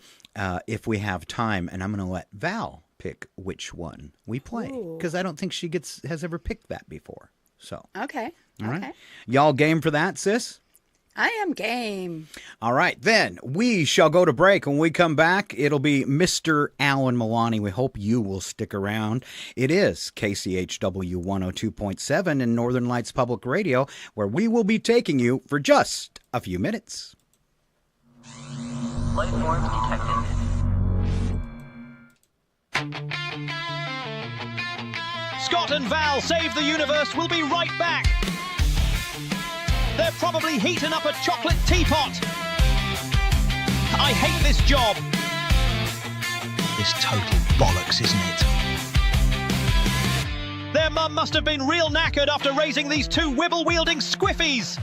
if we have time. And I'm going to let Val pick which one we play because I don't think she has ever picked that before. So okay. All right. Y'all game for that, sis? I am game. All right, then we shall go to break. When we come back, it'll be Mr. Alan Milani. We hope you will stick around. It is KCHW 102.7 in Northern Lights Public Radio, where we will be taking you for just a few minutes. Life forms detected. Scott and Val Save the Universe will be right back. They're probably heating up a chocolate teapot. I hate this job. It's total bollocks, isn't it? Their mum must have been real knackered after raising these two wibble-wielding squiffies.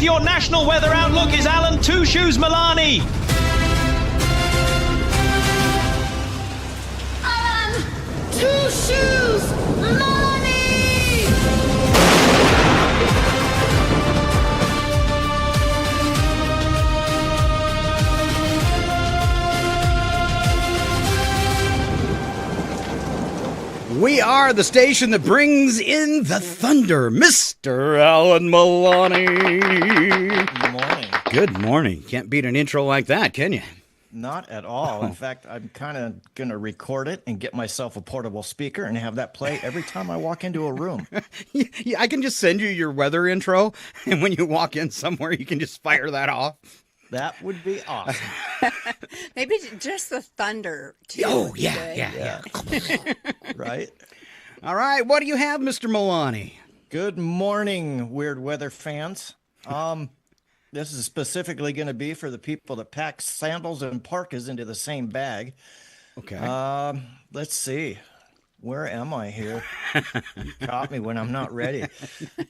your national weather outlook is Alan Two Shoes Milani. Alan Two Shoes Milani! We are the station that brings in the thunder, Mr. Alan Milani. Good morning. Good morning. Can't beat an intro like that, can you? Not at all. In fact, I'm kind of going to record it and get myself a portable speaker and have that play every time I walk into a room. Yeah, I can just send you your weather intro, and when you walk in somewhere, you can just fire that off. That would be awesome. Maybe just the thunder, too. Oh, would be yeah. Right? All right, what do you have, Mr. Milani? Good morning, weird weather fans. This is specifically going to be for the people that pack sandals and parkas into the same bag. Okay. Let's see. Where am I here? You caught me when I'm not ready.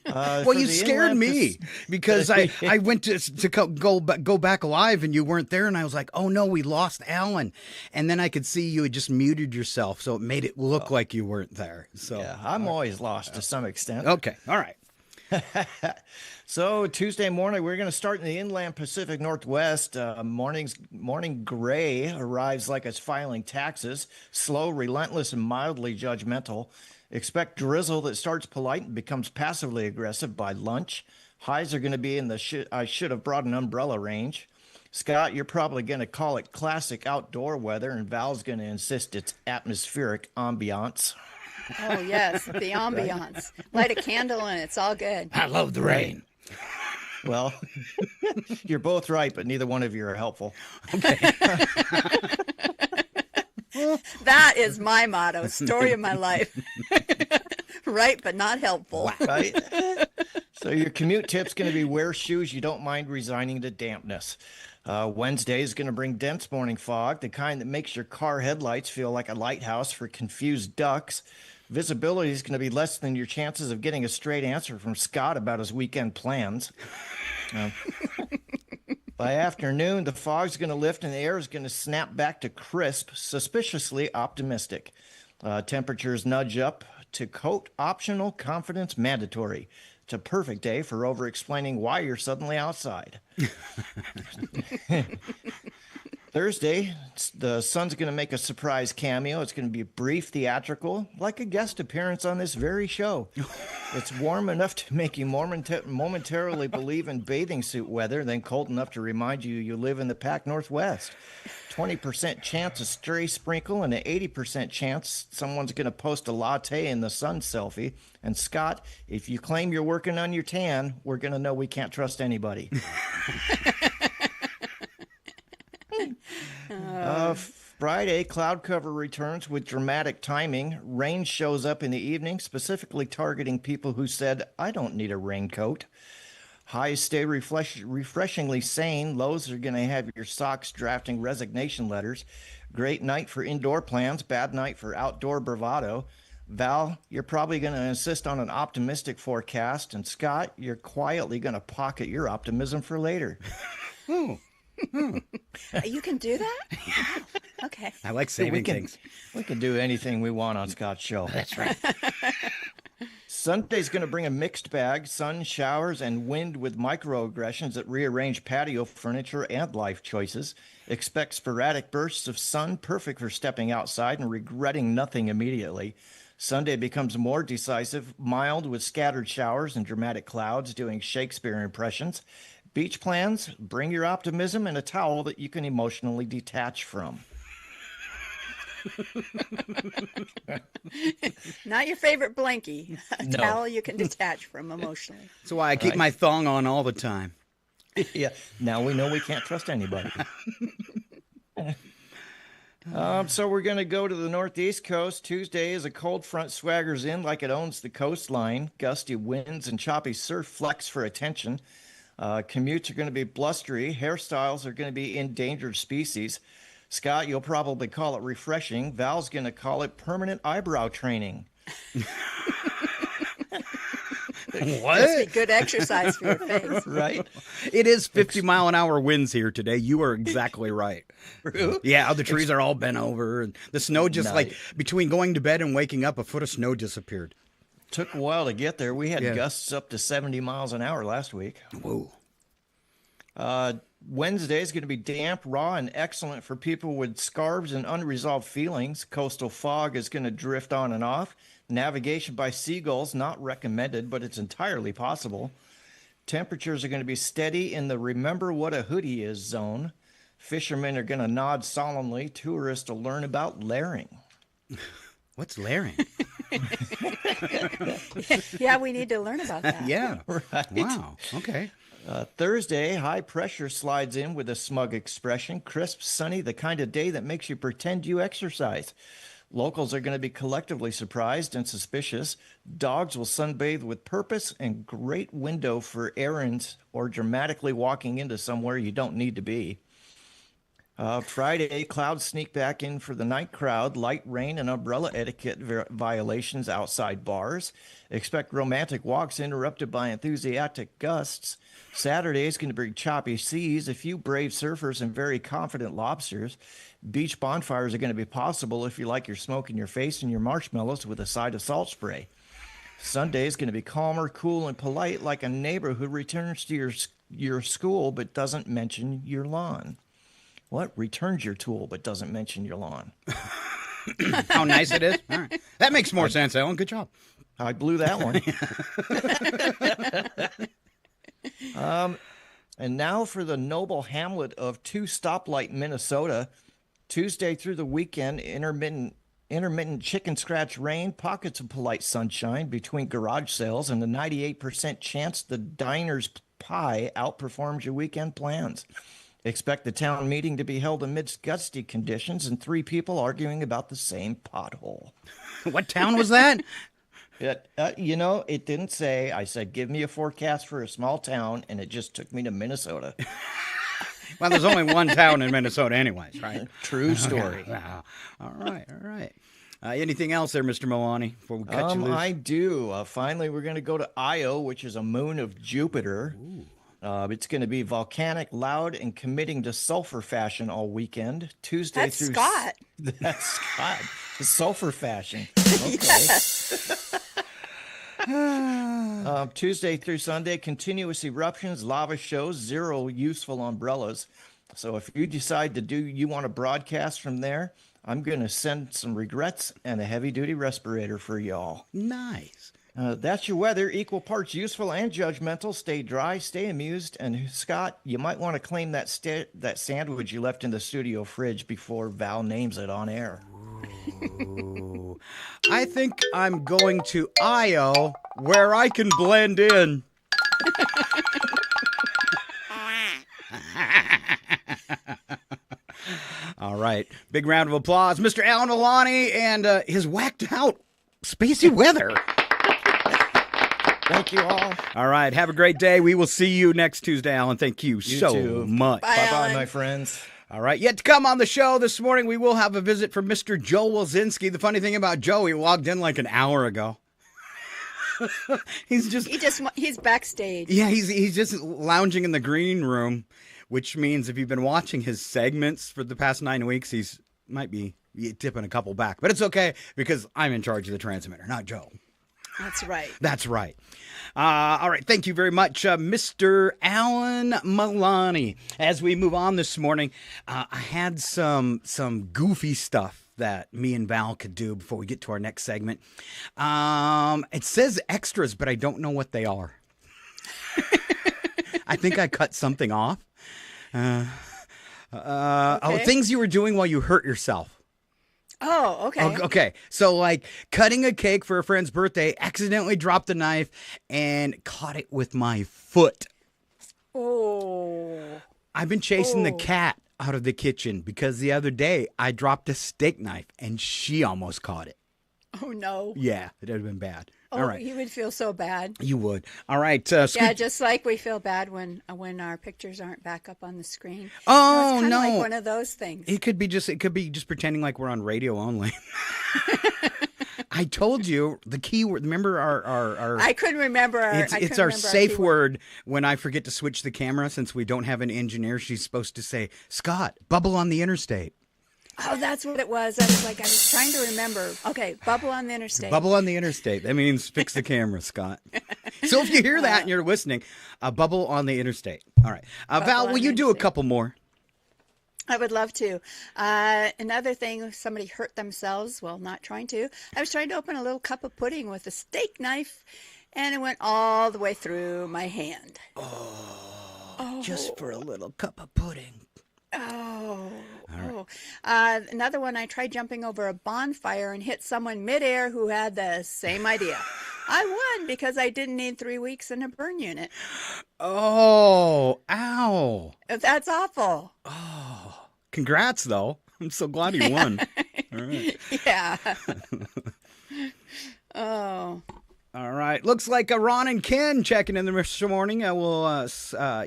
Well, you scared me because I went to go back live and you weren't there, and I was like, oh no, we lost Alan, and then I could see you had just muted yourself, so it made it look like you weren't there. So yeah, I'm always lost to some extent. Okay, all right. So Tuesday morning, we're going to start in the inland Pacific Northwest. Morning gray arrives like it's filing taxes. Slow, relentless, and mildly judgmental. Expect drizzle that starts polite and becomes passively aggressive by lunch. Highs are going to be in the I should have brought an umbrella range. Scott, you're probably going to call it classic outdoor weather, and Val's going to insist it's atmospheric ambiance. Oh, yes, the ambiance. Light a candle and it's all good. I love the rain. Well, you're both right, but neither one of you are helpful. Okay. That is my motto, story of my life. Right, but not helpful. Right? So your commute tip's going to be wear shoes you don't mind resigning to dampness. Wednesday is going to bring dense morning fog, the kind that makes your car headlights feel like a lighthouse for confused ducks. Visibility is going to be less than your chances of getting a straight answer from Scott about his weekend plans. By afternoon, the fog's going to lift and the air is going to snap back to crisp, suspiciously optimistic. Temperatures nudge up to coat optional, confidence mandatory. It's a perfect day for over-explaining why you're suddenly outside. Thursday, the sun's going to make a surprise cameo. It's going to be brief, theatrical, like a guest appearance on this very show. It's warm enough to make you momentarily believe in bathing suit weather, then cold enough to remind you live in the Pac Northwest. 20% chance a stray sprinkle and an 80% chance someone's going to post a latte in the sun selfie. And Scott, if you claim you're working on your tan, we're going to know we can't trust anybody. Friday, cloud cover returns with dramatic timing. Rain shows up in the evening, specifically targeting people who said, I don't need a raincoat. Highs stay refreshingly sane. Lows are going to have your socks drafting resignation letters. Great night for indoor plans, bad night for outdoor bravado. Val, you're probably going to insist on an optimistic forecast. And Scott, you're quietly going to pocket your optimism for later. You can do that? Okay. I like saving things. We can do anything we want on Scott's show. That's right. Sunday's going to bring a mixed bag, sun, showers, and wind with microaggressions that rearrange patio furniture and life choices. Expect sporadic bursts of sun, perfect for stepping outside and regretting nothing immediately. Sunday becomes more decisive, mild with scattered showers and dramatic clouds doing Shakespeare impressions. Beach plans, bring your optimism and a towel that you can emotionally detach from. Not your favorite blankie. A No. towel you can detach from emotionally. That's why I keep my thong on all the time. Yeah, now we know we can't trust anybody. So we're going to go to the northeast coast. Tuesday is a cold front swaggers in like it owns the coastline. Gusty winds and choppy surf flex for attention. Commutes are going to be blustery. Hairstyles are going to be endangered species. Scott, you'll probably call it refreshing. Val's going to call it permanent eyebrow training. What? Must be good exercise for your face. Right? It is 50-mile-an-hour winds here today. You are exactly right. True. Yeah, the trees are all bent over, and the snow just Nice. like between going to bed and waking up, a foot of snow disappeared. Took a while to get there. We had Yeah. gusts up to 70 miles an hour last week. Whoa. Wednesday is going to be damp, raw, and excellent for people with scarves and unresolved feelings. Coastal fog is going to drift on and off. Navigation by seagulls, not recommended, but it's entirely possible. Temperatures are going to be steady in the remember what a hoodie is zone. Fishermen are going to nod solemnly. Tourists will learn about layering. What's layering? Yeah, we need to learn about that. Yeah. Right. Wow. Okay. Thursday, high pressure slides in with a smug expression. Crisp, sunny, the kind of day that makes you pretend you exercise. Locals are going to be collectively surprised and suspicious. Dogs will sunbathe with purpose, and great window for errands or dramatically walking into somewhere you don't need to be. Friday, clouds sneak back in for the night crowd, light rain and umbrella etiquette violations outside bars. Expect romantic walks interrupted by enthusiastic gusts. Saturday is going to bring choppy seas, a few brave surfers, and very confident lobsters. Beach bonfires are going to be possible if you like your smoke in your face and your marshmallows with a side of salt spray. Sunday is going to be calmer, cool, and polite, like a neighbor who returns to your school but doesn't mention your lawn. What? Returns your tool but doesn't mention your lawn. How nice it is. All right. That makes more sense, Ellen. Good job. I blew that one. And now for the noble hamlet of Two Stoplight, Minnesota. Tuesday through the weekend, intermittent chicken scratch rain, pockets of polite sunshine between garage sales, and a 98% chance the diner's pie outperforms your weekend plans. Expect the town meeting to be held amidst gusty conditions and 3 people arguing about the same pothole. What town was that? It didn't say. I said, give me a forecast for a small town, and it just took me to Minnesota. Well, there's only one town in Minnesota anyways, right? True story. Wow. All right. Anything else there, Mr. Milani, before we cut you loose? I do. Finally, we're going to go to Io, which is a moon of Jupiter. It's going to be volcanic, loud, and committing to sulfur fashion all weekend. Tuesday That's through Scott. That's Scott. The sulfur fashion. Okay. Yes. Tuesday through Sunday, continuous eruptions, lava shows, 0 useful umbrellas. So if you decide you want to broadcast from there, I'm going to send some regrets and a heavy-duty respirator for y'all. Nice. That's your weather, equal parts useful and judgmental. Stay dry, stay amused, and Scott, you might want to claim that sandwich you left in the studio fridge before Val names it on air. Ooh. I think I'm going to Io, where I can blend in. All right, big round of applause, Mr. Alan Milani and his whacked out spacey weather. Thank you all. All right. Have a great day. We will see you next Tuesday, Alan. Thank you so too. much. Bye-bye, my friends. All right. Yet to come on the show this morning, we will have a visit from Mr. Joe Wilczynski. The funny thing about Joe, he logged in like an hour ago. He's backstage. Yeah, he's just lounging in the green room, which means if you've been watching his segments for the past 9 weeks, might be tipping a couple back. But it's okay because I'm in charge of the transmitter, not Joe. That's right. That's right. All right. Thank you very much, Mr. Alan Milani. As we move on this morning, I had some goofy stuff that me and Val could do before we get to our next segment. It says extras, but I don't know what they are. I think I cut something off. Okay. Things you were doing while you hurt yourself. Oh, okay. Okay. So, like, cutting a cake for a friend's birthday, accidentally dropped the knife and caught it with my foot. Oh. I've been chasing the cat out of the kitchen because the other day I dropped a steak knife and she almost caught it. Oh, no. Yeah, it would have been bad. Oh, all right. You would feel so bad. You would. All right. Yeah, just like we feel bad when our pictures aren't back up on the screen. Oh, it's no. like one of those things. It could be just pretending like we're on radio only. I told you the key word. Remember our I couldn't remember. It's our safe word when I forget to switch the camera. Since we don't have an engineer, she's supposed to say, "Scott, bubble on the interstate." Oh, that's what it was. I was trying to remember. Okay, bubble on the interstate. Bubble on the interstate. That means fix the camera, Scott. So if you hear that and you're listening, bubble on the interstate. All right. Val, will you do a couple more? I would love to. Another thing, somebody hurt themselves. Well, not trying to. I was trying to open a little cup of pudding with a steak knife, and it went all the way through my hand. Oh. Just for a little cup of pudding. Oh. All right. Another one, I tried jumping over a bonfire and hit someone midair who had the same idea. I won because I didn't need 3 weeks in a burn unit. Oh, ow. That's awful. Oh, congrats, though. I'm so glad you won. All right. Yeah. Oh. All right. Looks like Ron and Ken checking in this morning. I will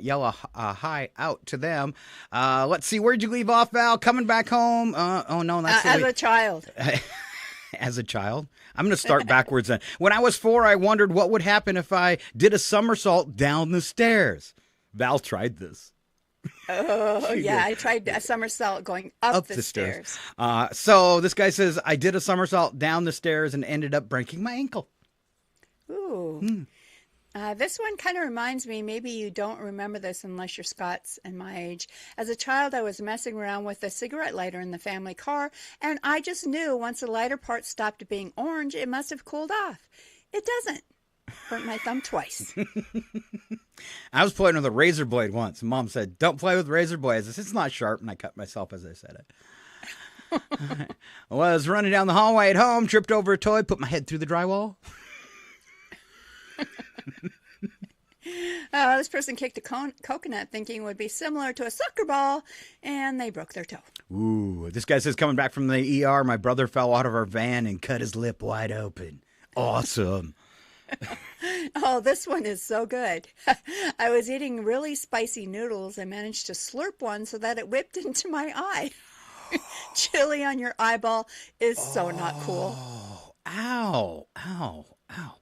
yell a hi out to them. Let's see. Where'd you leave off, Val? Coming back home? Oh, no. That's as a child. As a child? I'm going to start backwards then. When I was 4, I wondered what would happen if I did a somersault down the stairs. Val tried this. Oh, yeah. I tried a somersault going up the stairs. So this guy says, I did a somersault down the stairs and ended up breaking my ankle. Ooh. This one kind of reminds me, maybe you don't remember this unless you're Scott's and my age. As a child, I was messing around with a cigarette lighter in the family car, and I just knew once the lighter part stopped being orange, it must have cooled off. It doesn't. Burnt my thumb twice. I was playing with a razor blade once, and Mom said, don't play with razor blades. I said, it's not sharp, and I cut myself as I said it. I was running down the hallway at home, tripped over a toy, put my head through the drywall. This person kicked a coconut thinking it would be similar to a soccer ball, and they broke their toe. Ooh, this guy says, coming back from the ER, my brother fell out of our van and cut his lip wide open. Awesome. Oh, this one is so good. I was eating really spicy noodles. I managed to slurp one so that it whipped into my eye. Chili on your eyeball is so not cool. Ow, ow, ow.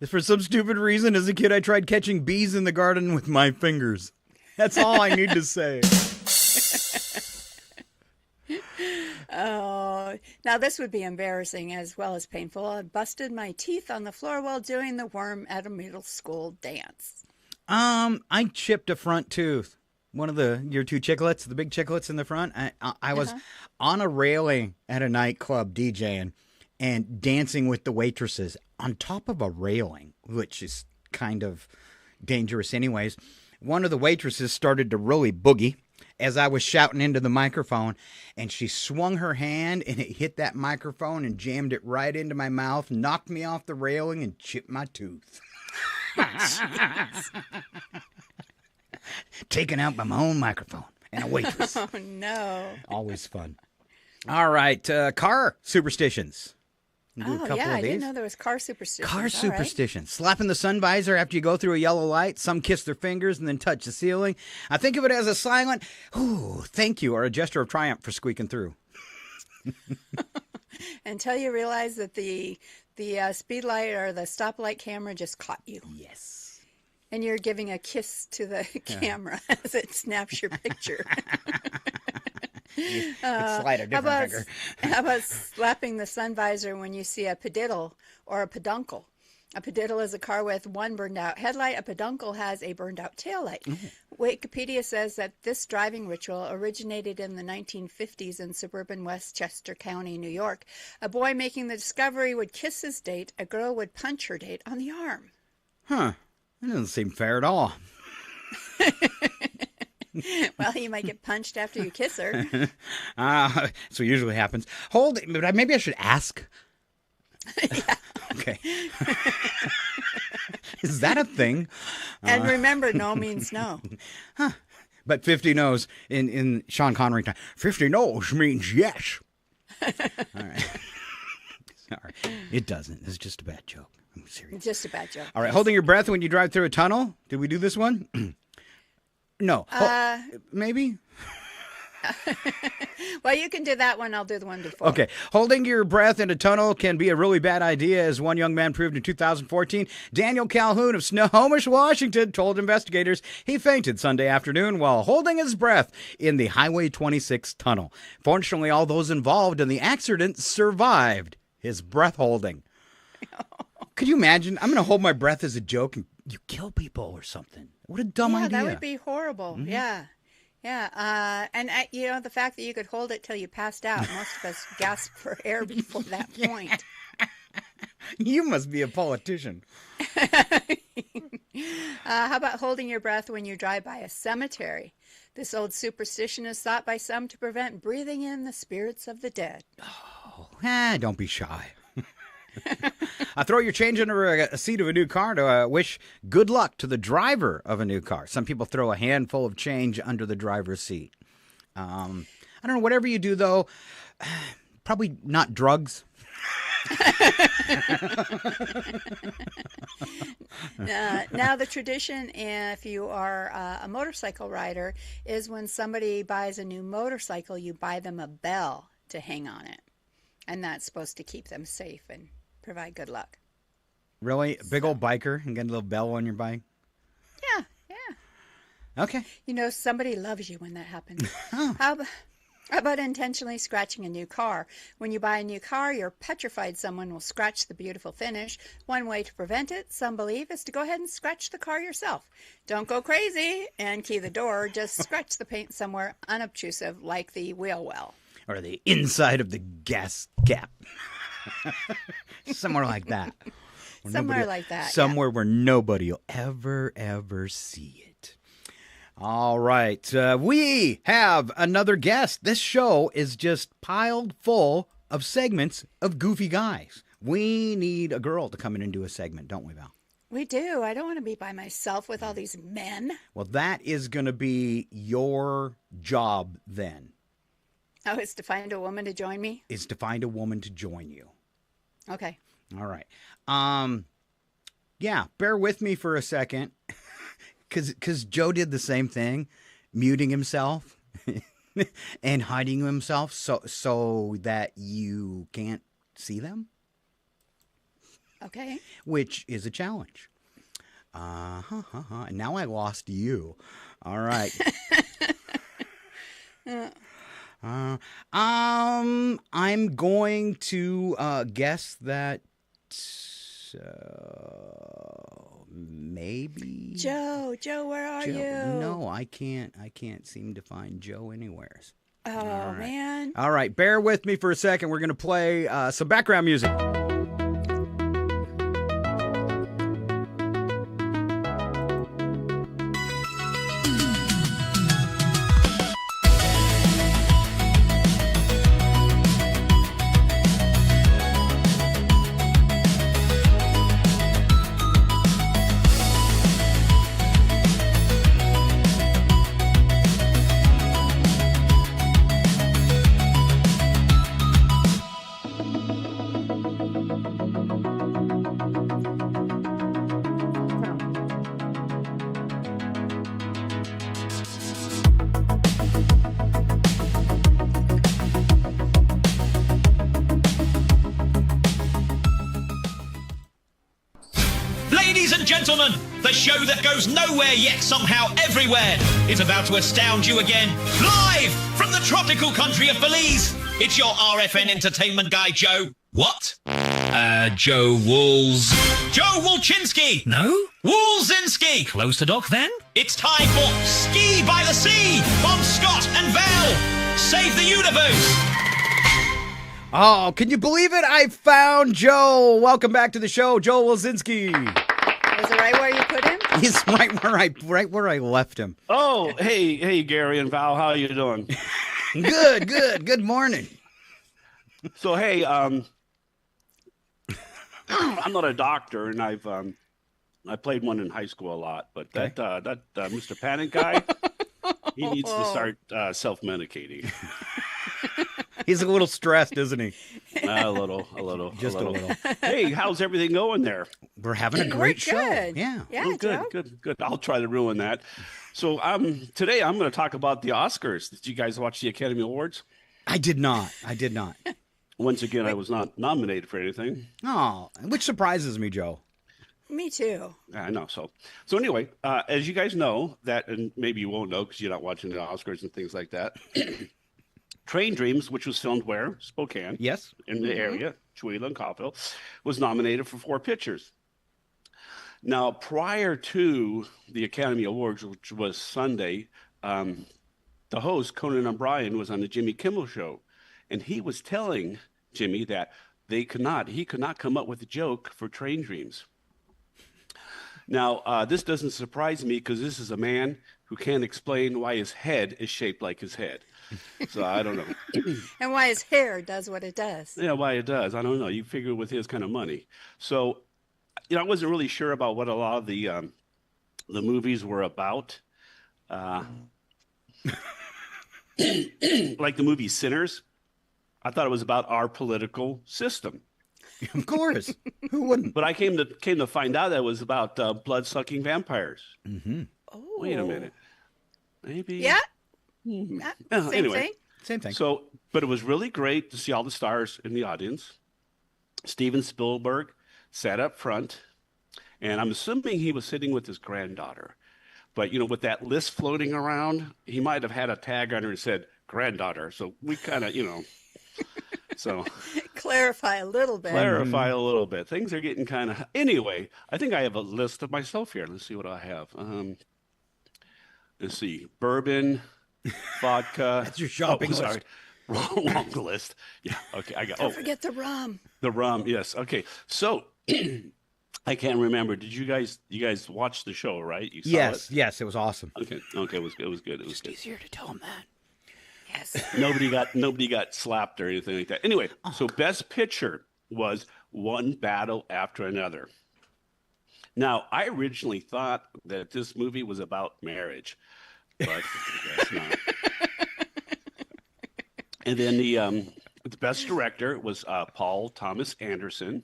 For some stupid reason, as a kid, I tried catching bees in the garden with my fingers. That's all I need to say. Oh, now this would be embarrassing as well as painful. I busted my teeth on the floor while doing the worm at a middle school dance. I chipped a front tooth. One of your two chiclets, the big chiclets in the front. I was on a railing at a nightclub DJing and dancing with the waitresses on top of a railing, which is kind of dangerous anyways. One of the waitresses started to really boogie as I was shouting into the microphone, and she swung her hand and it hit that microphone and jammed it right into my mouth, knocked me off the railing, and chipped my tooth. Taken out by my own microphone and a waitress. Oh, no. Always fun. All right, car superstitions. I didn't know there was car superstitions. Car superstitions. Slapping the sun visor after you go through a yellow light. Some kiss their fingers and then touch the ceiling. I think of it as a silent, ooh, thank you, or a gesture of triumph for squeaking through. Until you realize that the speed light or the stoplight camera just caught you. Yes. And you're giving a kiss to the camera as it snaps your picture. Slide a different finger. How about slapping the sun visor when you see a pediddle or a peduncle? A pediddle is a car with one burned out headlight. A peduncle has a burned out taillight. Mm-hmm. Wikipedia says that this driving ritual originated in the 1950s in suburban Westchester County, New York. A boy making the discovery would kiss his date. A girl would punch her date on the arm. Huh. That doesn't seem fair at all. Well, you might get punched after you kiss her. So usually happens. Hold it. Maybe I should ask. Yeah. Okay. Is that a thing? And remember, no means no. Huh. But 50 no's in Sean Connery time. 50 no's means yes. All right. Sorry. It doesn't. It's just a bad joke. I'm serious. Just a bad joke. All right. Holding your breath when you drive through a tunnel. Did we do this one? No. Maybe? Well, you can do that one. I'll do the one before. Okay. Holding your breath in a tunnel can be a really bad idea, as one young man proved in 2014. Daniel Calhoun of Snohomish, Washington, told investigators he fainted Sunday afternoon while holding his breath in the Highway 26 tunnel. Fortunately, all those involved in the accident survived his breath holding. Could you imagine? I'm going to hold my breath as a joke and you kill people or something. What a dumb idea. Yeah, that would be horrible. Mm-hmm. Yeah. Yeah. And, the fact that you could hold it till you passed out, most of us gasped for air before that point. You must be a politician. How about holding your breath when you drive by a cemetery? This old superstition is thought by some to prevent breathing in the spirits of the dead. Oh, don't be shy. Throw your change under a seat of a new car to wish good luck to the driver of a new car. Some people throw a handful of change under the driver's seat. I don't know, whatever you do, though, probably not drugs. Now, the tradition, if you are a motorcycle rider, is when somebody buys a new motorcycle, you buy them a bell to hang on it. And that's supposed to keep them safe and provide good luck. Really? A big old biker and get a little bell on your bike? Yeah. Okay. Somebody loves you when that happens. How about intentionally scratching a new car? When you buy a new car, you're petrified someone will scratch the beautiful finish. One way to prevent it, some believe, is to go ahead and scratch the car yourself. Don't go crazy and key the door. Just scratch the paint somewhere unobtrusive, like the wheel well. Or the inside of the gas cap. Somewhere like that. Somewhere where nobody will ever see it. All right. We have another guest. This show is just piled full of segments of goofy guys. We need a girl to come in and do a segment, don't we, Val? We do. I don't want to be by myself with all these men. Well, that is going to be your job then. Oh, it's to find a woman to join me? Is to find a woman to join you. Okay. All right. Yeah, bear with me for a second. Because Joe did the same thing, muting himself and hiding himself so that you can't see them. Okay. Which is a challenge. And now I lost you. All right. I'm going to guess that maybe Joe, where are you? No, I can't seem to find Joe anywheres. Oh, man. All right, bear with me for a second. We're going to play some background music. Ladies and gentlemen, the show that goes nowhere yet somehow everywhere is about to astound you again. Live from the tropical country of Belize, it's your RFN entertainment guy, Joe. What? Joe Wools. Joe Wolchinski. No? Woolzinski. Close to Doc then? It's time for Ski by the Sea on Scott and Val Save the Universe. Oh, can you believe it? I found Joe. Welcome back to the show, Joe Wolzinski. Was it right where you put him? He's right where I left him. Oh, hey, Gary and Val, how you doing? Good morning. So, hey, I'm not a doctor, and I played one in high school a lot, but okay. that Mr. Panic guy, he needs to start self-medicating. He's a little stressed, isn't he? A little. Just a little. Hey, how's everything going there? We're having a great show. Good. Yeah. Yeah, Oh, Joe. good. I'll try to ruin that. So today I'm going to talk about the Oscars. Did you guys watch the Academy Awards? I did not. Once again, I was not nominated for anything. Oh, which surprises me, Joe. Me too. I know. So anyway, as you guys know, and maybe you won't know because you're not watching the Oscars and things like that. Train Dreams, which was filmed where? Spokane. Yes. In the area, Chewela and Coffeyville, was nominated for 4 pictures. Now, prior to the Academy Awards, which was Sunday, the host, Conan O'Brien, was on the Jimmy Kimmel Show, and he was telling Jimmy that he could not come up with a joke for Train Dreams. Now, this doesn't surprise me because this is a man who can't explain why his head is shaped like his head. So I don't know. And why his hair does what it does. Yeah, why it does. I don't know. You figure with his kind of money. So, I wasn't really sure about what a lot of the movies were about. Like the movie Sinners. I thought it was about our political system. Of course. Who wouldn't? But I came to find out that it was about blood-sucking vampires. Mm-hmm. Oh. Wait a minute. Maybe. Yeah. Anyway. Same thing. So, but it was really great to see all the stars in the audience. Steven Spielberg sat up front, and I'm assuming he was sitting with his granddaughter. But, with that list floating around, he might have had a tag on her and said, granddaughter. So we kind of, so. Clarify a little bit. Clarify a little bit. Things are getting kind of. Anyway, I think I have a list of myself here. Let's see what I have. Let's see. Bourbon, vodka. That's your shopping list. Sorry. Wrong list. Yeah. Okay. I got. Don't forget the rum. The rum. Yes. Okay. So I can't remember. Did you guys watch the show? Right. You saw it? Yes. It was awesome. Okay. It was good. It was Just easier to tell him that. Yes. Nobody got slapped or anything like that. Anyway, so Best Picture was One Battle After Another. Now, I originally thought that this movie was about marriage, but that's not. And then the Best Director was Paul Thomas Anderson.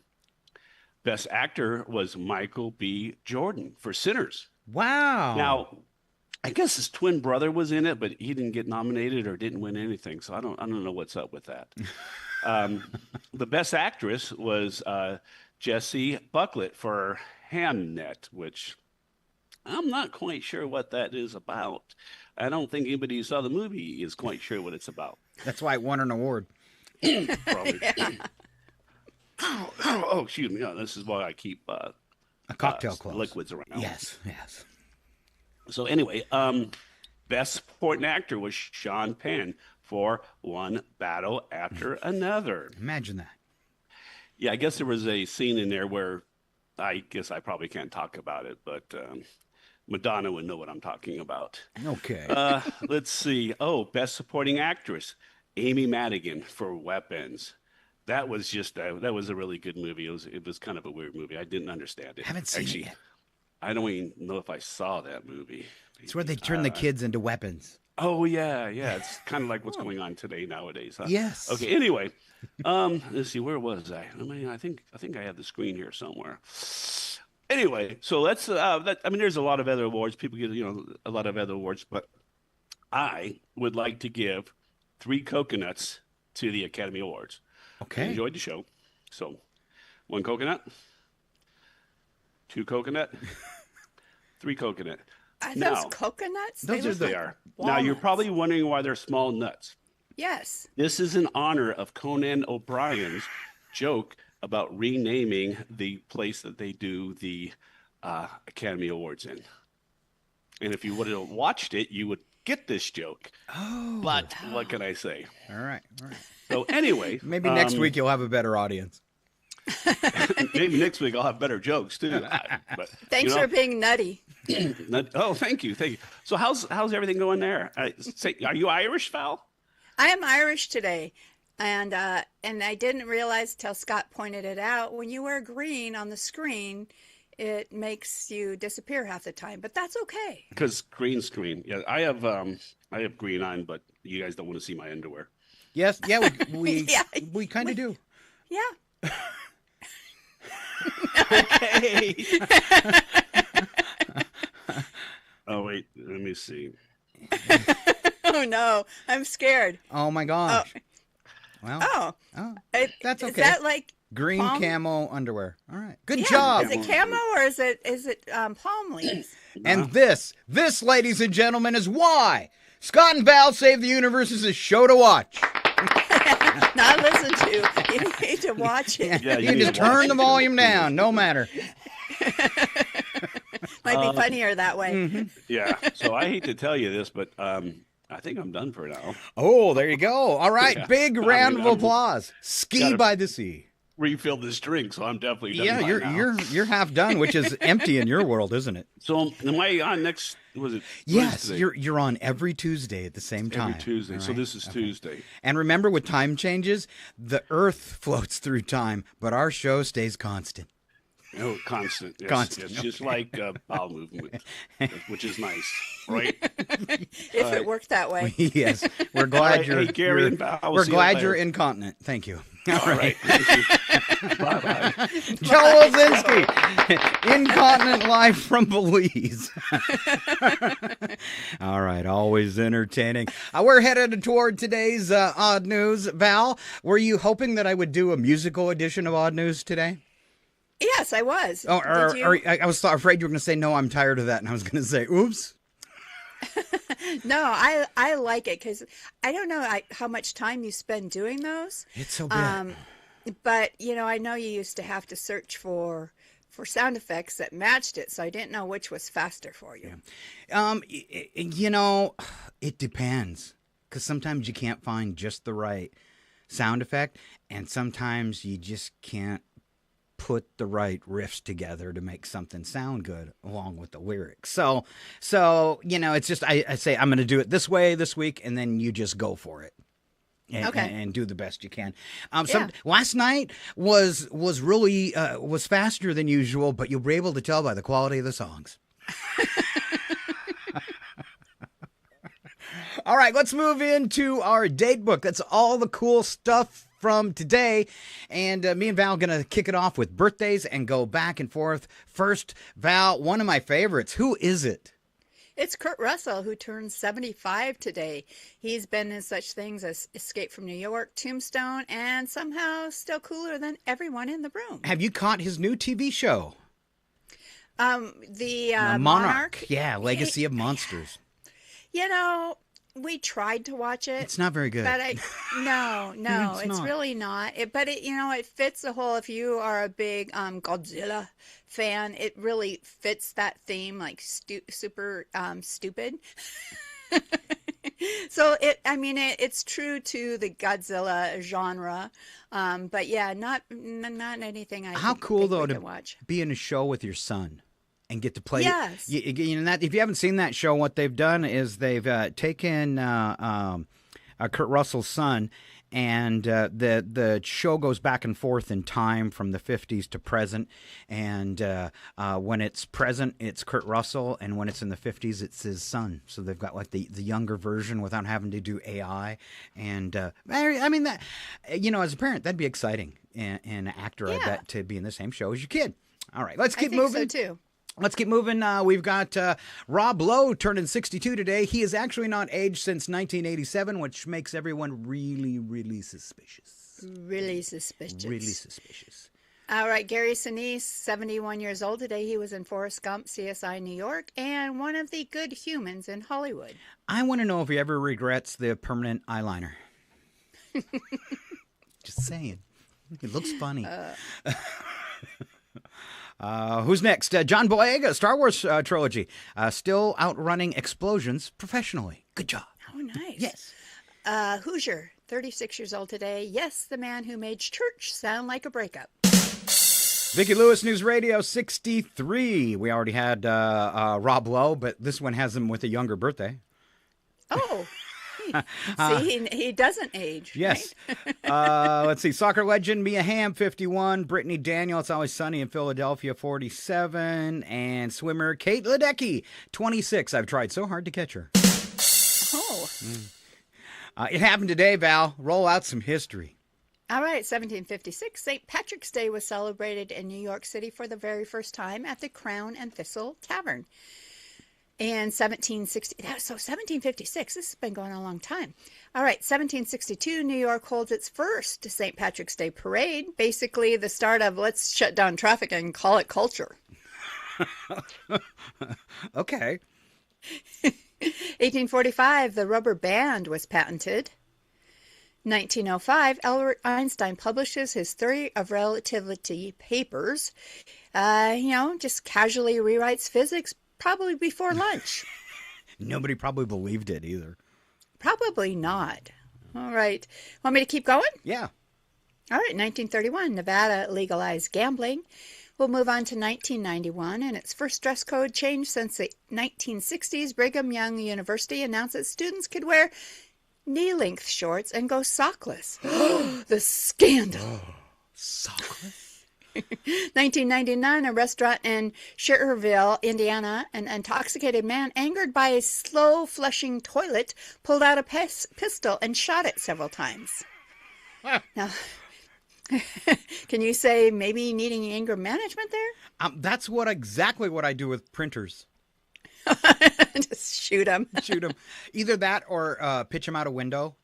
Best Actor was Michael B. Jordan for Sinners. Wow. Now, I guess his twin brother was in it, but he didn't get nominated or didn't win anything. So I don't know what's up with that. The Best Actress was Jessie Buckley for Hamnet, which I'm not quite sure what that is about. I don't think anybody who saw the movie is quite sure what it's about. That's why it won an award. Probably. Oh, excuse me. No, this is why I keep a cocktail close. Liquids around. Yes. So anyway, Best Supporting Actor was Sean Penn for One Battle After Another. Imagine that. Yeah, I guess there was a scene in there where I guess I probably can't talk about it, but Madonna would know what I'm talking about. Okay. Let's see. Oh, Best Supporting Actress, Amy Madigan for Weapons. That was that was a really good movie. It was kind of a weird movie. I didn't understand it. Haven't seen it yet. I don't even know if I saw that movie. It's where they turn the kids into weapons. Oh yeah. It's kind of like what's going on today nowadays. Huh? Yes. Okay. Anyway, let's see. Where was I? I think I have the screen here somewhere. Anyway, so let's. There's a lot of other awards. People get a lot of other awards, but I would like to give 3 coconuts to the Academy Awards. Okay. I enjoyed the show. So, 1 coconut, 2 coconut, 3 coconut. Are those coconuts? They are. Now, you're probably wondering why they're small nuts. Yes. This is in honor of Conan O'Brien's joke about renaming the place that they do the Academy Awards in. And if you would have watched it, you would get this joke. Oh. But what can I say? All right. So anyway. Maybe next week you'll have a better audience. Maybe next week I'll have better jokes too. But, Thanks for being nutty. Oh, thank you. So how's everything going there? Are you Irish, Val? I am Irish today, and I didn't realize till Scott pointed it out. When you wear green on the screen, it makes you disappear half the time, but that's okay. Because green screen. Yeah, I have green on, but you guys don't want to see my underwear. Yes, we kind of do. Yeah. Okay. Oh, wait. Let me see. Oh, no. I'm scared. Oh, my gosh. Well, that's okay. Is that like green palm? camo underwear? All right. Good Yeah. job. Is it camo or is it palm leaves? And this, ladies and gentlemen, is why Scott and Val Save the Universe is a show to watch. Not listen to. You need to watch it. Yeah, you can just turn the volume down, no matter. Might be funnier that way. Mm-hmm. Yeah. So I hate to tell you this, but I think I'm done for now. Oh, there you go. All right. Yeah. Big round of applause. Ski by the sea. Refill this drink, so I'm definitely done. Yeah, you're half done, which is empty in your world, isn't it? So am I on next? Was it? Yes, you're on every Tuesday at the same time. Every Tuesday. Right? So this is Tuesday. And remember, with time changes, the Earth floats through time, but our show stays constant. Oh, constant. Yes, Constant. Yes, just like bowel movement, which is nice, right? If it worked that way. Yes, we're glad right, you're. Hey, Gary and Val, we're see you glad later. you're incontinent. Thank you. All right. Bye-bye. Joe Wilzinski, incontinent live from Belize. All right, always entertaining. We're headed toward today's Odd News. Val, were you hoping that I would do a musical edition of Odd News today? Yes, I was. Oh, Did I was afraid you were going to say, no, I'm tired of that. And I was going to say, oops. No, I like it because I don't know how much time you spend doing those. It's so bad. But, I know you used to have to search for sound effects that matched it, so I didn't know which was faster for you. It depends. Because sometimes you can't find just the right sound effect, and sometimes you just can't put the right riffs together to make something sound good along with the lyrics. So it's just I say I'm going to do it this way this week, and then you just go for it. And do the best you can. Last night was really was faster than usual, but you were able to tell by the quality of the songs. All right, let's move into our date book. That's all the cool stuff from today. And me and Val are going to kick it off with birthdays and go back and forth. First, Val, one of my favorites. Who is it? It's Kurt Russell, who turns 75 today. He's been in such things as Escape from New York, Tombstone, and somehow still cooler than everyone in the room. Have you caught his new TV show? The Monarch? Yeah, Legacy of Monsters. We tried to watch it. It's not very good. But no, it's really not. It fits the whole, if you are a big Godzilla fan, it really fits that theme, like super stupid. So it's true to the Godzilla genre. But yeah, not anything How cool though to to watch. Be in a show with your son. And get to play. Yes. That if you haven't seen that show, what they've done is they've taken Kurt Russell's son, and the show goes back and forth in time from the 50s to present. And when it's present, it's Kurt Russell, and when it's in the 50s, it's his son. So they've got like the younger version without having to do AI. And that as a parent, that'd be exciting. And an actor, I bet, to be in the same show as your kid. All right, let's keep moving. I think so too. Let's keep moving. We've got Rob Lowe turning 62 today. He has actually not aged since 1987, which makes everyone really, really suspicious. Really suspicious. Really suspicious. All right, Gary Sinise, 71 years old today. He was in Forrest Gump, CSI New York, and one of the good humans in Hollywood. I want to know if he ever regrets the permanent eyeliner. Just saying. It looks funny. Who's next? John Boyega, Star Wars trilogy. Still outrunning explosions professionally. Good job. Oh, nice. Yes. Hoosier, 36 years old today. Yes, the man who made church sound like a breakup. Vicki Lewis, News Radio, 63. We already had Rob Lowe, but this one has him with a younger birthday. Oh. See, he doesn't age. Yes. Right? Let's see. Soccer legend Mia Hamm, 51. Brittany Daniel, It's Always Sunny in Philadelphia, 47. And swimmer Kate Ledecky, 26. I've tried so hard to catch her. Oh. It happened today, Val. Roll out some history. All right, 1756, St. Patrick's Day was celebrated in New York City for the very first time at the Crown and Thistle Tavern. And 1756, this has been going on a long time. All right, 1762, New York holds its first St. Patrick's Day parade, basically the start of let's shut down traffic and call it culture. Okay. 1845, the rubber band was patented. 1905, Albert Einstein publishes his theory of relativity papers. Just casually rewrites physics, probably before lunch. Nobody probably believed it either. Probably not. All right. Want me to keep going? Yeah. All right. 1931, Nevada legalized gambling. We'll move on to 1991, and its first dress code change since the 1960s. Brigham Young University announced that students could wear knee-length shorts and go sockless. The scandal. Sockless? 1999, a restaurant in Schererville, Indiana, an intoxicated man angered by a slow-flushing toilet pulled out a pistol and shot it several times. Now, can you say maybe needing anger management there? That's exactly what I do with printers. Just shoot them. Shoot them. Either that or pitch them out a window.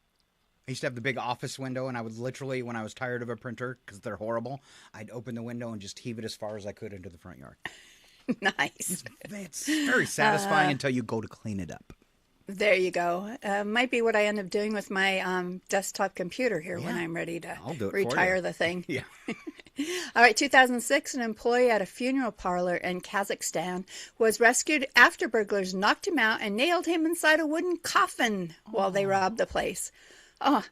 I used to have the big office window, and I would literally, when I was tired of a printer, because they're horrible, I'd open the window and just heave it as far as I could into the front yard. Nice. It's very satisfying until you go to clean it up. There you go. Might be what I end up doing with my desktop computer here when I'm ready to retire the thing. Yeah. All right, 2006, an employee at a funeral parlor in Kazakhstan was rescued after burglars knocked him out and nailed him inside a wooden coffin while they robbed the place. Oh,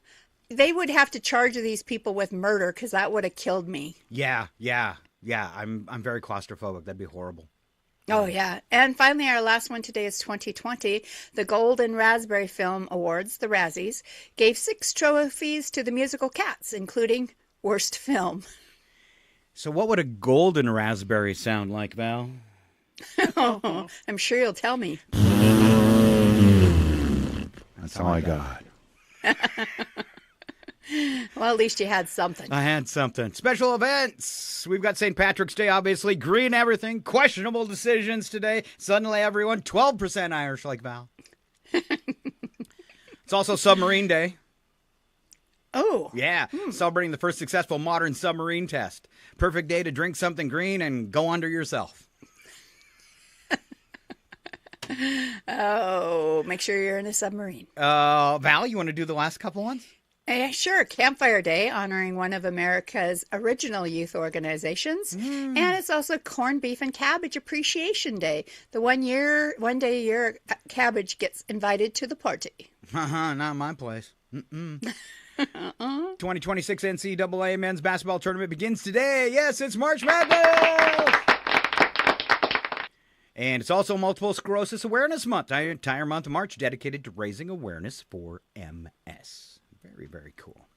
they would have to charge these people with murder because that would have killed me. Yeah. I'm very claustrophobic. That'd be horrible. Oh, yeah. And finally, our last one today is 2020. The Golden Raspberry Film Awards, the Razzies, gave 6 trophies to the musical Cats, including Worst Film. So what would a golden raspberry sound like, Val? Oh, I'm sure you'll tell me. That's all I got. Well, at least you had something. I had something. Special events. We've got St. Patrick's Day, obviously. Green everything. Questionable decisions today. Suddenly everyone 12% Irish like Val. It's also Submarine Day. Oh. Yeah. Celebrating the first successful modern submarine test. Perfect day to drink something green and go under yourself. Oh, make sure you're in a submarine. Val, you want to do the last couple ones? Yeah, sure. Campfire Day, honoring one of America's original youth organizations. And it's also Corned Beef and Cabbage Appreciation Day. The one day a year cabbage gets invited to the party. Not my place. 2026 NCAA Men's Basketball Tournament begins today. Yes, it's March Madness! And it's also Multiple Sclerosis Awareness Month. The entire month of March dedicated to raising awareness for MS. Very, very cool.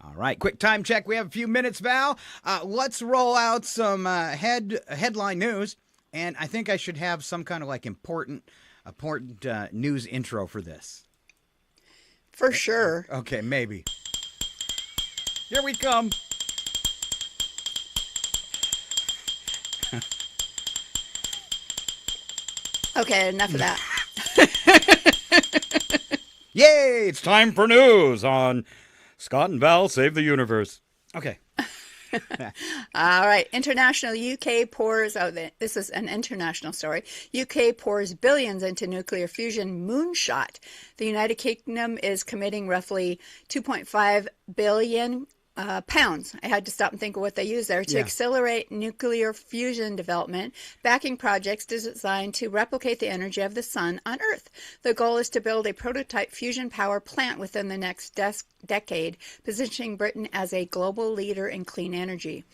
All right, quick time check. We have a few minutes, Val. Let's roll out some headline news. And I think I should have some kind of important news intro for this. For sure. Okay, maybe. Here we come. Okay, enough of that. Yay! It's time for news on Scott and Val Save the Universe. Okay. All right. International UK pours, this is an international story. UK pours billions into nuclear fusion moonshot. The United Kingdom is committing roughly 2.5 billion pounds. I had to stop and think of what they use there to accelerate nuclear fusion development, backing projects designed to replicate the energy of the sun on Earth. The goal is to build a prototype fusion power plant within the next decade, positioning Britain as a global leader in clean energy.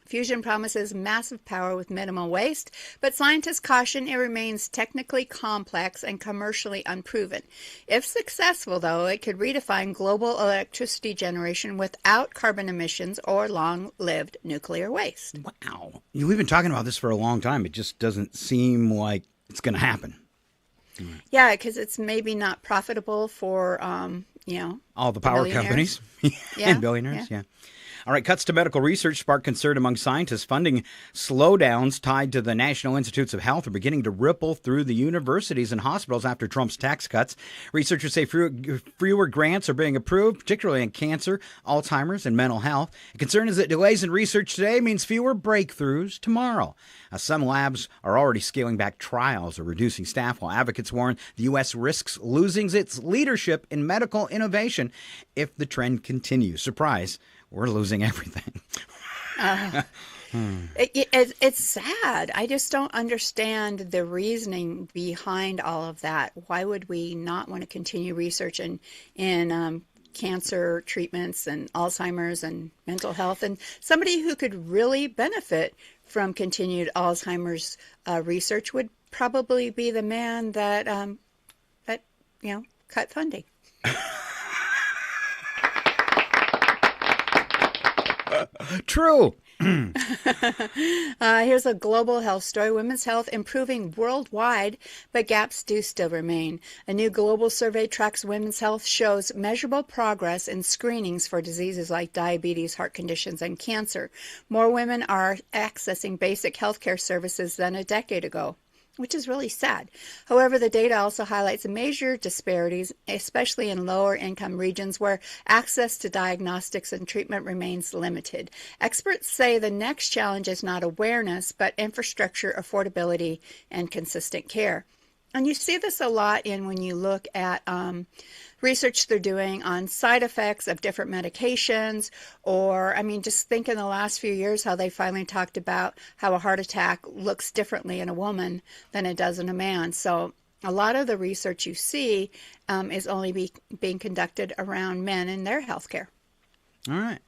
Fusion promises massive power with minimal waste, but scientists caution it remains technically complex and commercially unproven. If successful, though, it could redefine global electricity generation without carbon emissions or long-lived nuclear waste. Wow. We've been talking about this for a long time. It just doesn't seem like it's going to happen. Yeah, because it's maybe not profitable for all the power companies and billionaires. Yeah. All right, cuts to medical research spark concern among scientists. Funding slowdowns tied to the National Institutes of Health are beginning to ripple through the universities and hospitals after Trump's tax cuts. Researchers say fewer grants are being approved, particularly in cancer, Alzheimer's, and mental health. The concern is that delays in research today means fewer breakthroughs tomorrow. Some labs are already scaling back trials or reducing staff, while advocates warn the U.S. risks losing its leadership in medical innovation if the trend continues. Surprise. We're losing everything. It's sad. I just don't understand the reasoning behind all of that. Why would we not want to continue research in cancer treatments and Alzheimer's and mental health? And somebody who could really benefit from continued Alzheimer's research would probably be the man that cut funding. True. Here's a global health story. Women's health improving worldwide, but gaps do still remain. A new global survey tracks women's health, shows measurable progress in screenings for diseases like diabetes, heart conditions, and cancer. More women are accessing basic healthcare services than a decade ago, which is really sad. However, the data also highlights major disparities, especially in lower income regions where access to diagnostics and treatment remains limited. Experts say the next challenge is not awareness, but infrastructure, affordability, and consistent care. And you see this a lot when you look at research they're doing on side effects of different medications, or, just think in the last few years how they finally talked about how a heart attack looks differently in a woman than it does in a man. So a lot of the research you see is only being conducted around men and their health care. All right.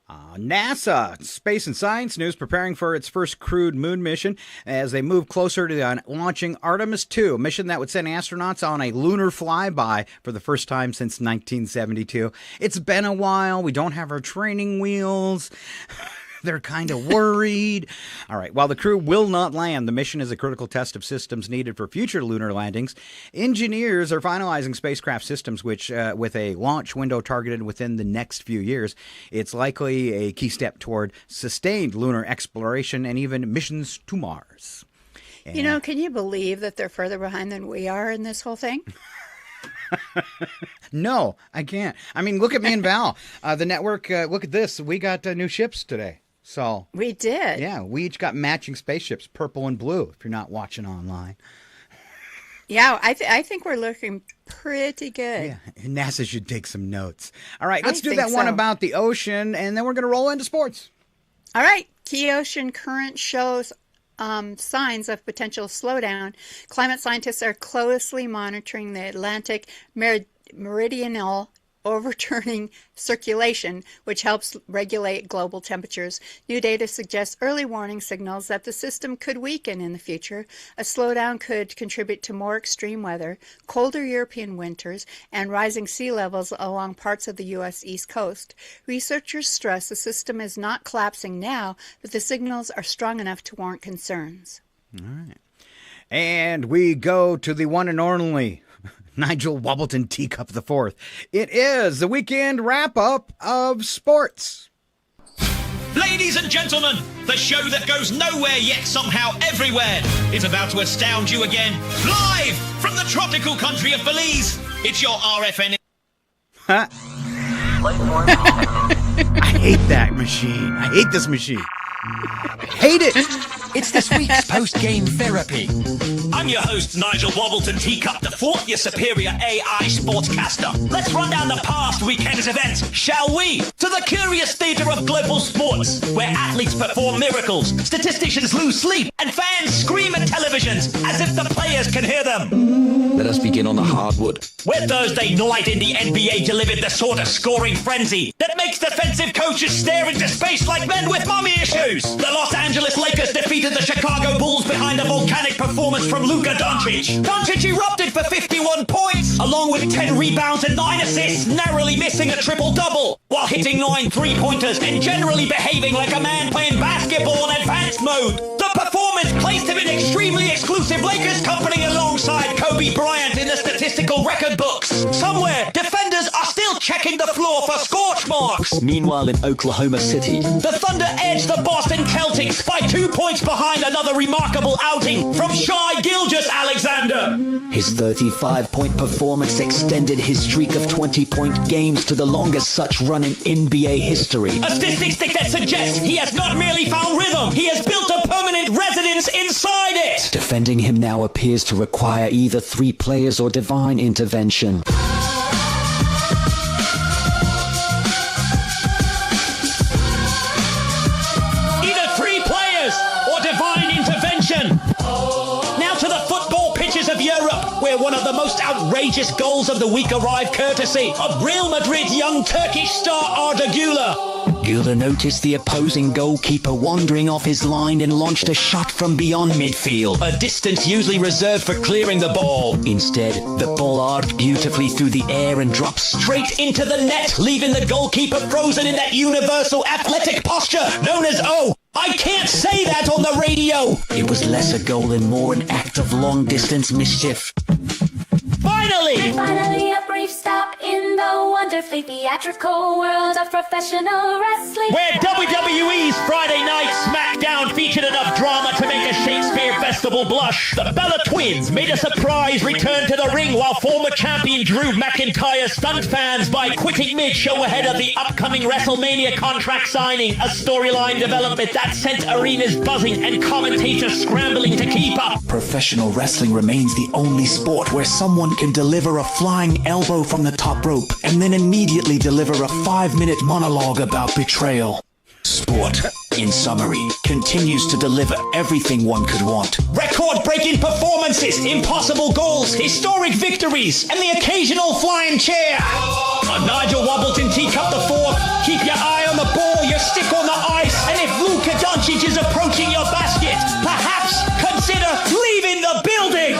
NASA, space and science news, preparing for its first crewed moon mission as they move closer to launching Artemis 2, a mission that would send astronauts on a lunar flyby for the first time since 1972. It's been a while. We don't have our training wheels. They're kind of worried. All right. While the crew will not land, the mission is a critical test of systems needed for future lunar landings. Engineers are finalizing spacecraft systems, which, with a launch window targeted within the next few years, it's likely a key step toward sustained lunar exploration and even missions to Mars. And can you believe that they're further behind than we are in this whole thing? No, I can't. Look at me and Val. The network, look at this. We got new ships today. So we did. Yeah, we each got matching spaceships, purple and blue, if you're not watching online. Yeah, I think we're looking pretty good. Yeah, NASA should take some notes. All right, let's do that one about the ocean, and then we're going to roll into sports. All right, key ocean current shows signs of potential slowdown. Climate scientists are closely monitoring the Atlantic meridional overturning circulation, which helps regulate global temperatures. New data suggests early warning signals that the system could weaken in the future. A slowdown could contribute to more extreme weather, colder European winters, and rising sea levels along parts of the U.S. East Coast. Researchers stress the system is not collapsing now, but the signals are strong enough to warrant concerns. All right. And we go to the one and only Nigel Wobbleton Teacup IV. It is the weekend wrap-up of sports. Ladies and gentlemen, the show that goes nowhere yet somehow everywhere is about to astound you again. Live from the tropical country of Belize, it's your RFN. I hate that machine. I hate this machine. I hate it. It's this week's post-game therapy. I'm your host, Nigel Wobbleton Teacup IV, your superior AI sportscaster. Let's run down the past weekend's events, shall we? To the curious theatre of global sports, where athletes perform miracles, statisticians lose sleep, and fans scream at televisions as if the players can hear them. Let us begin on the hardwood. Where Thursday night in the NBA delivered the sort of scoring frenzy that makes defensive coaches stare into space like men with mummy issues. The Los Angeles Lakers defeated the Chicago Bulls behind a volcanic performance from Luka Doncic. Doncic erupted for 51 points, along with 10 rebounds and 9 assists, narrowly missing a triple-double, while hitting 9 three-pointers and generally behaving like a man playing basketball in advanced mode. The performance placed him in extremely exclusive Lakers company alongside Kobe Bryant in the statistical record books. Somewhere, defenders are still checking the floor for scorch marks. Meanwhile, in Oklahoma City, The Thunder edged the Boston Celtics by 2 points behind another remarkable outing from Shai Gilgeous-Alexander. his 35-point performance extended his streak of 20-point games to the longest such run in NBA history. A statistic that suggests he has not merely found rhythm, he has built a permanent residence inside it. Defending him now appears to require either 3 players or divine intervention. Either 3 players or divine intervention. Now to the football pitches of Europe, where one of the most outrageous goals of the week arrived courtesy of Real Madrid's young Turkish star Arda Güler. Güler noticed the opposing goalkeeper wandering off his line and launched a shot from beyond midfield. A distance usually reserved for clearing the ball. Instead, the ball arced beautifully through the air and dropped Straight into the net, leaving the goalkeeper frozen in that universal athletic posture known as O. I can't say that on the radio. It was less a goal and more an act of long-distance mischief. Finally a brief stop in the wonderfully theatrical world of professional wrestling. Where WWE's Friday Night SmackDown featured enough drama to make a Shakespeare festival blush. The Bella Twins made a surprise return to the ring while former champion Drew McIntyre stunned fans by quitting mid-show ahead of the upcoming WrestleMania contract signing. A storyline development that sent arenas buzzing and commentators scrambling to keep up. Professional wrestling remains the only sport where someone can deliver a flying elbow from the top rope and then immediately deliver a 5-minute monologue about betrayal. Sport, in summary, continues to deliver everything one could want. Record-breaking performances, impossible goals, historic victories, and the occasional flying chair. A Nigel Wobbleton teacup the fourth. Keep your eye on the ball, your stick on the ice, and if Luka Doncic is approaching your basket, perhaps consider leaving the building.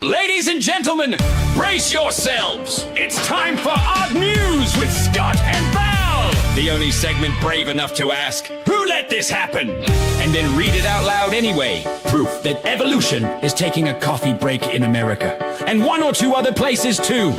Ladies and gentlemen, brace yourselves. It's time for Odd News with Scott and Val. The only segment brave enough to ask, who let this happen? And then read it out loud anyway. Proof that evolution is taking a coffee break in America. And 1 or 2 other places too.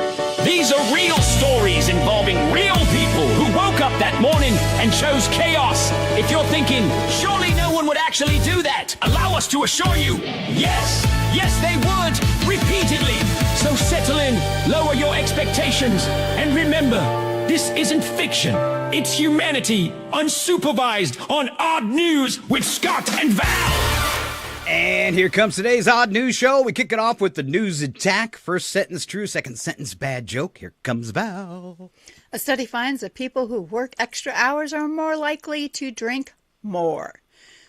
These are real stories involving real people who woke up that morning and chose chaos. If you're thinking, surely no one would actually do that, allow us to assure you, yes. Yes, they would, repeatedly. So settle in, lower your expectations, and remember, this isn't fiction. It's humanity, unsupervised, on Odd News with Scott and Val. And here comes today's Odd News Show. We kick it off with the news attack. First sentence true, second sentence bad joke. Here comes Val. A study finds that people who work extra hours are more likely to drink more.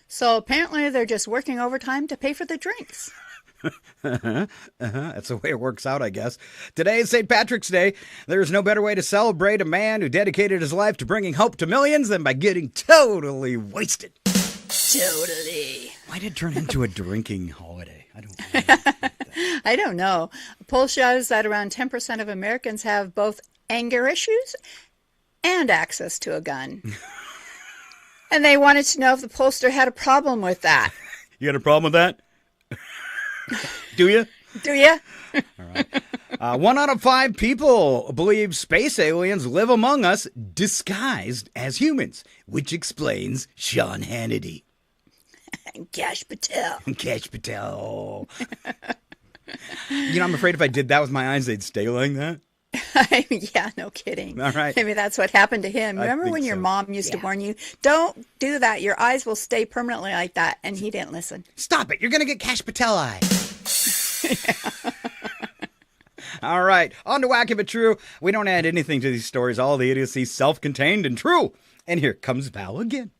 So apparently they're just working overtime to pay for the drinks. That's the way it works out, I guess. Today is St. Patrick's Day. There's no better way to celebrate a man who dedicated his life to bringing hope to millions than by getting totally wasted. Totally. Why did it turn into a drinking holiday? I don't know. A poll shows that around 10% of Americans have both anger issues and access to a gun. And they wanted to know if the pollster had a problem with that. You got a problem with that? Do you? Do you? All right. 1 out of 5 people believe space aliens live among us disguised as humans, which explains Sean Hannity. Cash Patel. Cash Patel. I'm afraid if I did that with my eyes, they'd stay like that. Yeah, no kidding. All right. Maybe that's what happened to him. Remember when your mom used to warn you, don't do that. Your eyes will stay permanently like that. And he didn't listen. Stop it. You're going to get Cash Patel eyes. All right. On to Wacky But True. We don't add anything to these stories. All the idiocy self-contained and true. And here comes Val again.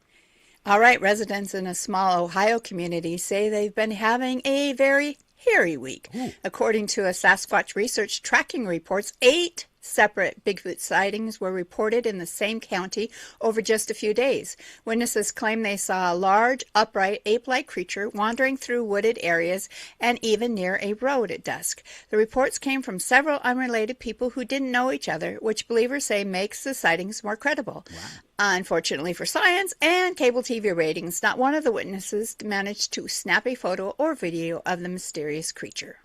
All right. Residents in a small Ohio community say they've been having a very hairy week. Ooh. According to a Sasquatch research tracking reports, 8 separate Bigfoot sightings were reported in the same county over just a few days. Witnesses claim they saw a large, upright, ape-like creature wandering through wooded areas and even near a road at dusk. The reports came from several unrelated people who didn't know each other, which believers say makes the sightings more credible. Wow. Unfortunately for science and cable TV ratings, not one of the witnesses managed to snap a photo or video of the mysterious creature.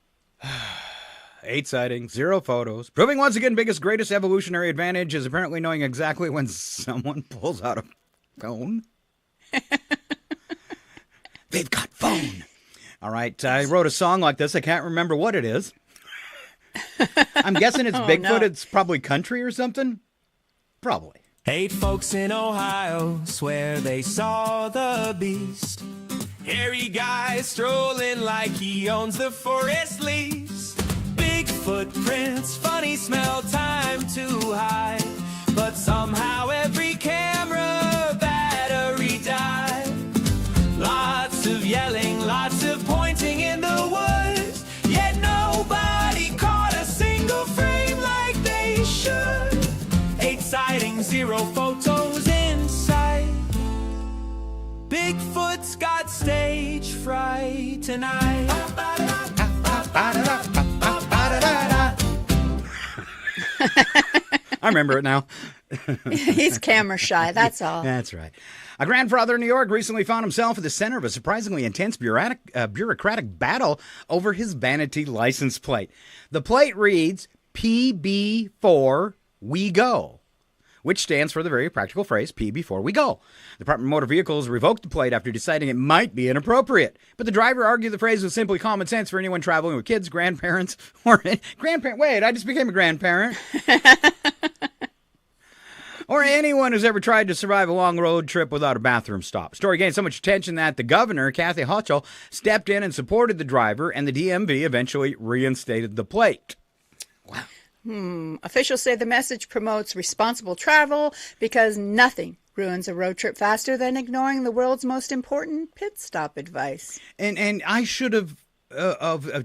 8 sightings, 0 photos. Proving once again biggest, greatest evolutionary advantage is apparently knowing exactly when someone pulls out a phone. They've got phone. All right, I wrote a song like this. I can't remember what it is. I'm guessing it's Bigfoot. No. It's probably country or something. Probably. 8 folks in Ohio swear they saw the beast. Hairy guy strolling like he owns the forest leaves. Big footprints, funny smell, time to hide. But somehow every camera battery died. Lots of yelling, lots of pointing in the woods. Yet nobody caught a single frame like they should. 8 sightings, 0 photos in sight. Bigfoot's got stage fright tonight. I remember it now. He's camera shy, that's all. That's right. A grandfather in New York recently found himself at the center of a surprisingly intense bureaucratic battle over his vanity license plate. The plate reads, PB4 We Go, which stands for the very practical phrase, P before we go. The Department of Motor Vehicles revoked the plate after deciding it might be inappropriate. But the driver argued the phrase was simply common sense for anyone traveling with kids, grandparents, or grandparent. Wait, I just became a grandparent. Or anyone who's ever tried to survive a long road trip without a bathroom stop. Story gained so much attention that the governor, Kathy Hochul, stepped in and supported the driver, and the DMV eventually reinstated the plate. Wow. Officials say the message promotes responsible travel because nothing ruins a road trip faster than ignoring the world's most important pit stop advice. And I should have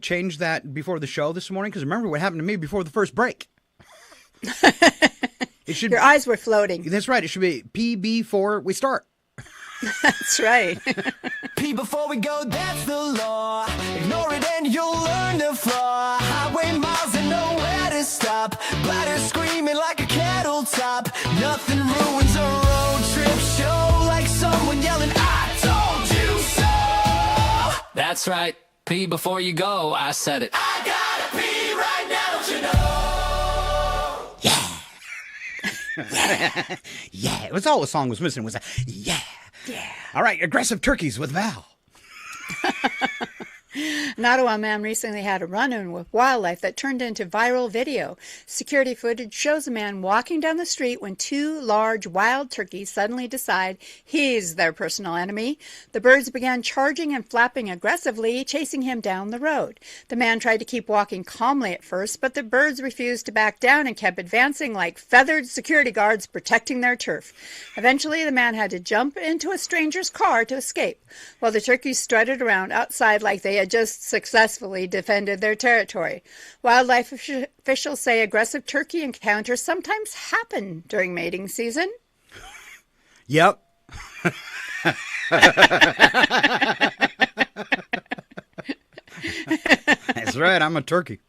changed that before the show this morning, because remember what happened to me before the first break. Your eyes were floating. That's right. It should be P before we start. That's right. P before we go, that's the law. Ignore it and you'll learn the flaw. Highway miles and nowhere to stop. Bladder screaming like a kettle top. Nothing ruins a road trip show like someone yelling, I told you so. That's right. P before you go, I said it. I gotta pee right now, don't you know? Yeah. It was all the song was missing was a yeah. Yeah. All right, aggressive turkeys with Val. An Ottawa man recently had a run-in with wildlife that turned into viral video. Security footage shows a man walking down the street when 2 large wild turkeys suddenly decide he's their personal enemy. The birds began charging and flapping aggressively, chasing him down the road. The man tried to keep walking calmly at first, but the birds refused to back down and kept advancing like feathered security guards protecting their turf. Eventually, the man had to jump into a stranger's car to escape, while the turkeys strutted around outside like they had just successfully defended their territory. Wildlife officials say aggressive turkey encounters sometimes happen during mating season. Yep. That's right, I'm a turkey.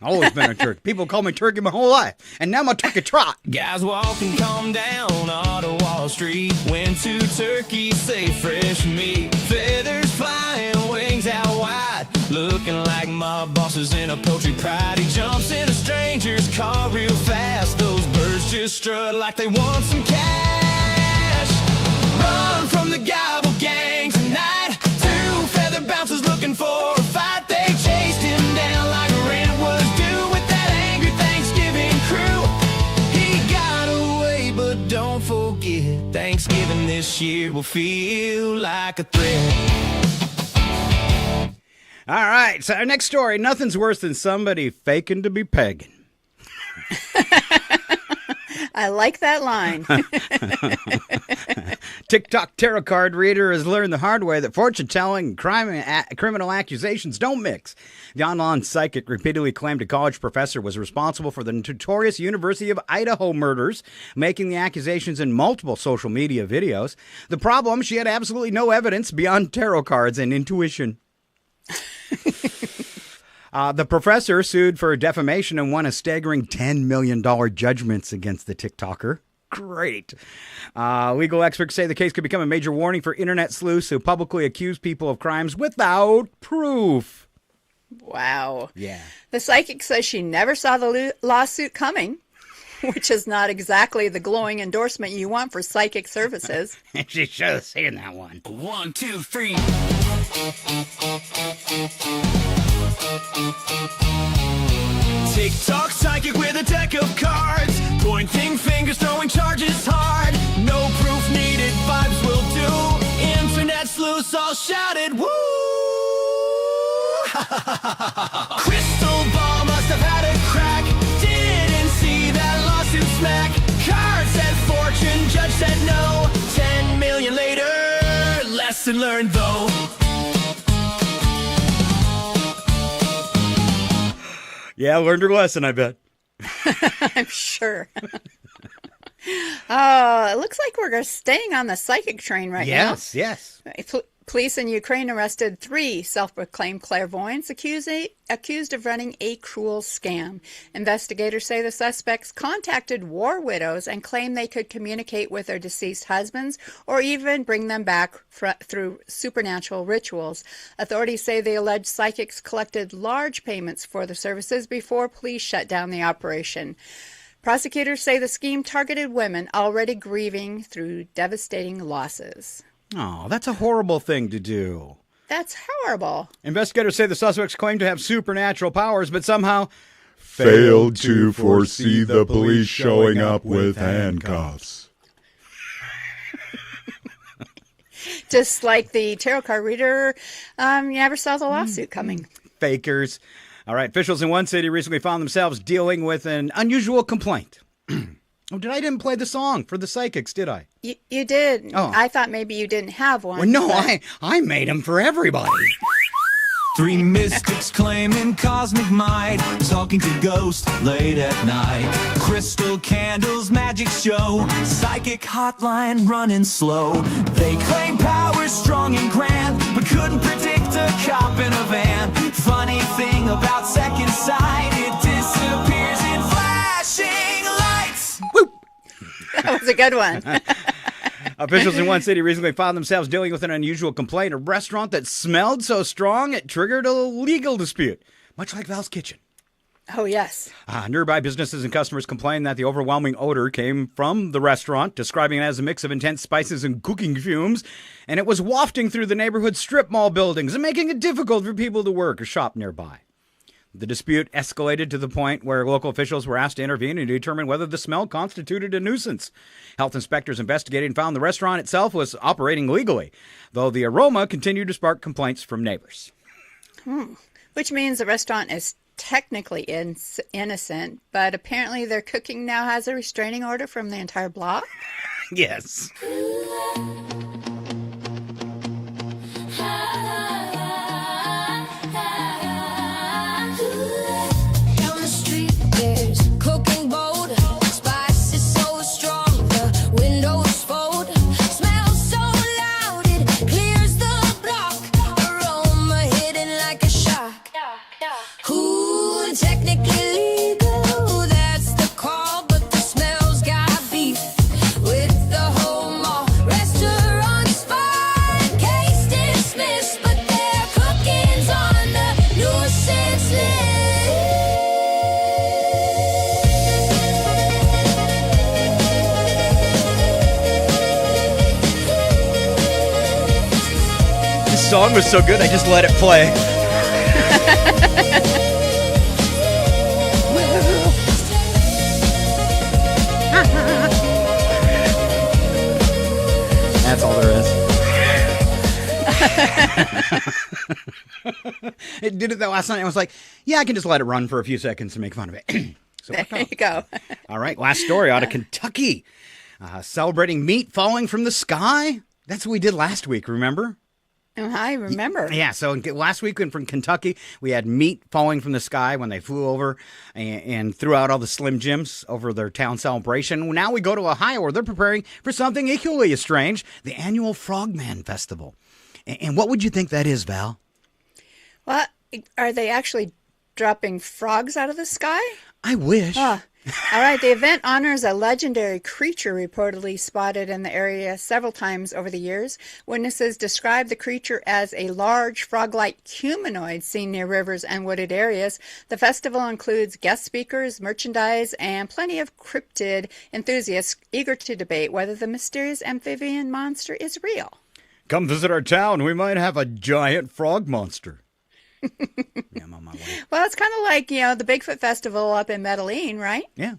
Always been a turkey. People call me turkey my whole life, and now I'm a turkey trot. Guys walking calm down Ottawa Street when 2 turkeys say fresh meat. Feathers flying, wings out wide, looking like my boss is in a poultry pride. He jumps in a stranger's car real fast. Those birds just strut like they want some cash. Run from the gobble gang tonight. 2 feather bouncers looking for a fight. They chased him down like a ram was due with that angry Thanksgiving crew. He got away, but don't forget, Thanksgiving this year will feel like a threat. All right, so our next story, nothing's worse than somebody faking to be pegging. I like that line. TikTok tarot card reader has learned the hard way that fortune-telling and criminal accusations don't mix. The online psychic repeatedly claimed a college professor was responsible for the notorious University of Idaho murders, making the accusations in multiple social media videos. The problem, she had absolutely no evidence beyond tarot cards and intuition. The professor sued for defamation and won a staggering $10 million judgments against the TikToker. Great. Legal experts say the case could become a major warning for internet sleuths who publicly accuse people of crimes without proof. Wow. Yeah. The psychic says she never saw the lawsuit coming, which is not exactly the glowing endorsement you want for psychic services. She should have seen that one. 1, 2, 3. TikTok psychic with a deck of cards, pointing fingers, throwing charges hard. No proof needed, vibes will do. Internet sleuths all shouted, woo! Crystal ball must have had a crack. Didn't see that lawsuit smack. Card said fortune, judge said no. 10 million later, lesson learned though. Yeah, learned her lesson, I bet. I'm sure. Oh, it looks like we're staying on the psychic train right now. Yes. Police in Ukraine arrested 3 self-proclaimed clairvoyants accused of running a cruel scam. Investigators say the suspects contacted war widows and claimed they could communicate with their deceased husbands or even bring them back through supernatural rituals. Authorities say the alleged psychics collected large payments for the services before police shut down the operation. Prosecutors say the scheme targeted women already grieving through devastating losses. Oh, that's a horrible thing to do. That's horrible. Investigators say the suspects claim to have supernatural powers, but somehow failed to foresee the police showing up with handcuffs. Just like the tarot card reader, you never saw the lawsuit coming. Fakers. All right, officials in one city recently found themselves dealing with an unusual complaint. Oh, I didn't play the song for the psychics, did I? You did. Oh. I thought maybe you didn't have one. Well, no, but... I made them for everybody. 3 mystics claiming cosmic might, talking to ghosts late at night. Crystal candles, magic show, psychic hotline running slow. They claim power strong and grand, but couldn't predict a cop in a van. Funny thing about second sight, it disappears in flashing lights. Whoop! That was a good one. Officials in one city recently found themselves dealing with an unusual complaint. A restaurant that smelled so strong it triggered a legal dispute, much like Val's Kitchen. Oh, yes. Nearby businesses and customers complained that the overwhelming odor came from the restaurant, describing it as a mix of intense spices and cooking fumes, and it was wafting through the neighborhood strip mall buildings and making it difficult for people to work or shop nearby. The dispute escalated to the point where local officials were asked to intervene and determine whether the smell constituted a nuisance. Health inspectors investigated and found the restaurant itself was operating legally, though the aroma continued to spark complaints from neighbors. Which means the restaurant is technically innocent, but apparently their cooking now has a restraining order from the entire block? Yes. The song was so good, I just let it play. That's all there is. It did it that last night. I was like, yeah, I can just let it run for a few seconds to make fun of it. So there you go. All right, last story out of Kentucky. Celebrating meat falling from the sky. That's what we did last week, remember? I remember. Yeah, so last week from Kentucky, we had meat falling from the sky when they flew over and threw out all the Slim Jims over their town celebration. Now we go to Ohio, where they're preparing for something equally as strange, the annual Frogman Festival. And what would you think that is, Val? Well, are they actually dropping frogs out of the sky? I wish. All right, the event honors a legendary creature reportedly spotted in the area several times over the years. Witnesses describe the creature as a large frog-like humanoid seen near rivers and wooded areas. The festival includes guest speakers, merchandise, and plenty of cryptid enthusiasts eager to debate whether the mysterious amphibian monster is real. Come visit our town. We might have a giant frog monster. Yeah, I'm on my way. Well, it's kind of like, the Bigfoot Festival up in Medellin, right? Yeah.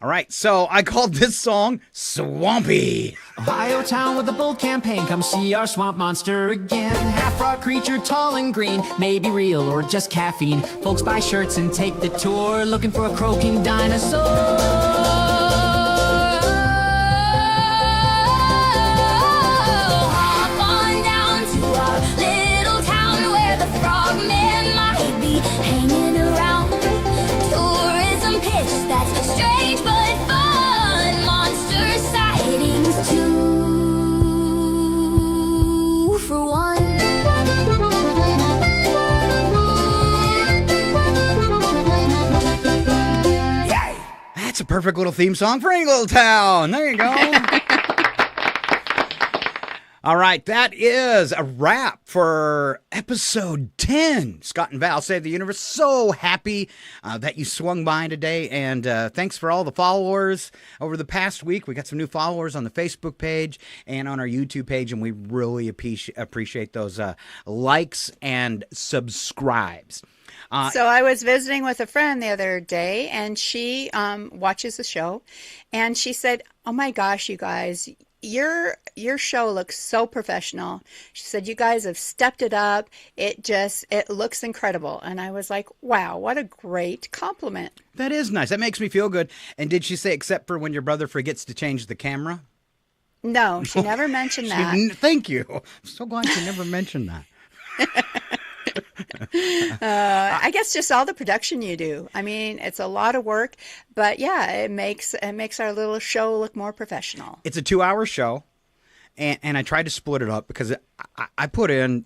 All right, so I called this song Swampy. Ohio town with a bold campaign. Come see our swamp monster again. Half-frog creature, tall and green. Maybe real or just caffeine. Folks buy shirts and take the tour, looking for a croaking dinosaur. That's a perfect little theme song for any little town. There you go. All right, that is a wrap for episode 10. Scott and Val Save the Universe. So happy that you swung by today, and thanks for all the followers over the past week. We got some new followers on the Facebook page and on our YouTube page, and we really appreciate those likes and subscribes. So I was visiting with a friend the other day, and she watches the show, and she said, "Oh my gosh, you guys, your show looks so professional." She said, "You guys have stepped it up. It looks incredible." And I was like, wow, what a great compliment. That is nice. That makes me feel good. And did she say, except for when your brother forgets to change the camera? No, she never mentioned that. Thank you. I'm so glad she never mentioned that. I guess just all the production you do. I mean, it's a lot of work, but yeah, it makes our little show look more professional. It's a 2-hour show, and I tried to split it up because I put in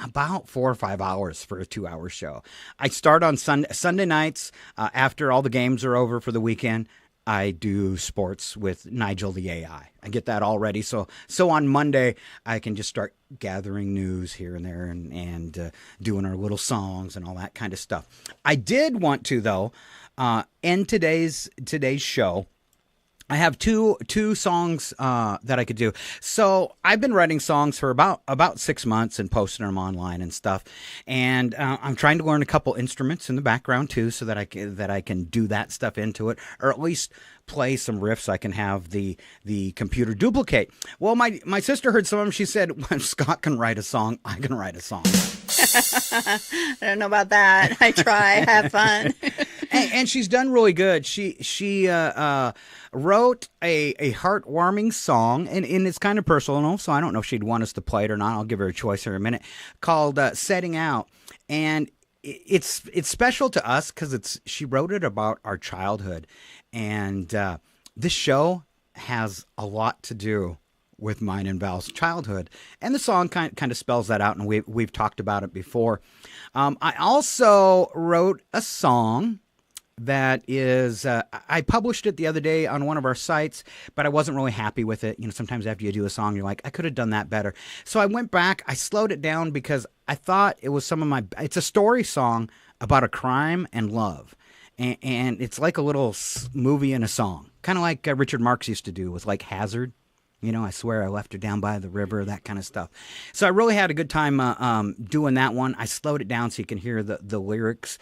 about 4 or 5 hours for a 2-hour show. I start on Sunday nights after all the games are over for the weekend. I do sports with Nigel the AI. I get that all ready. So on Monday, I can just start gathering news here and there and doing our little songs and all that kind of stuff. I did want to, though, end today's show. I have two songs that I could do. So I've been writing songs for about 6 months and posting them online and stuff. And I'm trying to learn a couple instruments in the background too, so that I can do that stuff into it, or at least play some riffs I can have the computer duplicate. Well, my sister heard some of them. She said, when Scott can write a song, I can write a song. I don't know about that. I try. Have fun. and she's done really good. She wrote a heartwarming song, and it's kind of personal, so I don't know if she'd want us to play it or not. I'll give her a choice in a minute, called Setting Out. And it's special to us because she wrote it about our childhood. And this show has a lot to do with mine and Val's childhood. And the song kind of spells that out, and we've talked about it before. I also wrote a song that is, I published it the other day on one of our sites, but I wasn't really happy with it. Sometimes after you do a song, you're like, I could have done that better. So I went back, I slowed it down because I thought it was it's a story song about a crime and love. And it's like a little movie and a song, kind of like Richard Marx used to do with like Hazard. You know, I swear I left her down by the river, that kind of stuff. So I really had a good time doing that one. I slowed it down so you can hear the lyrics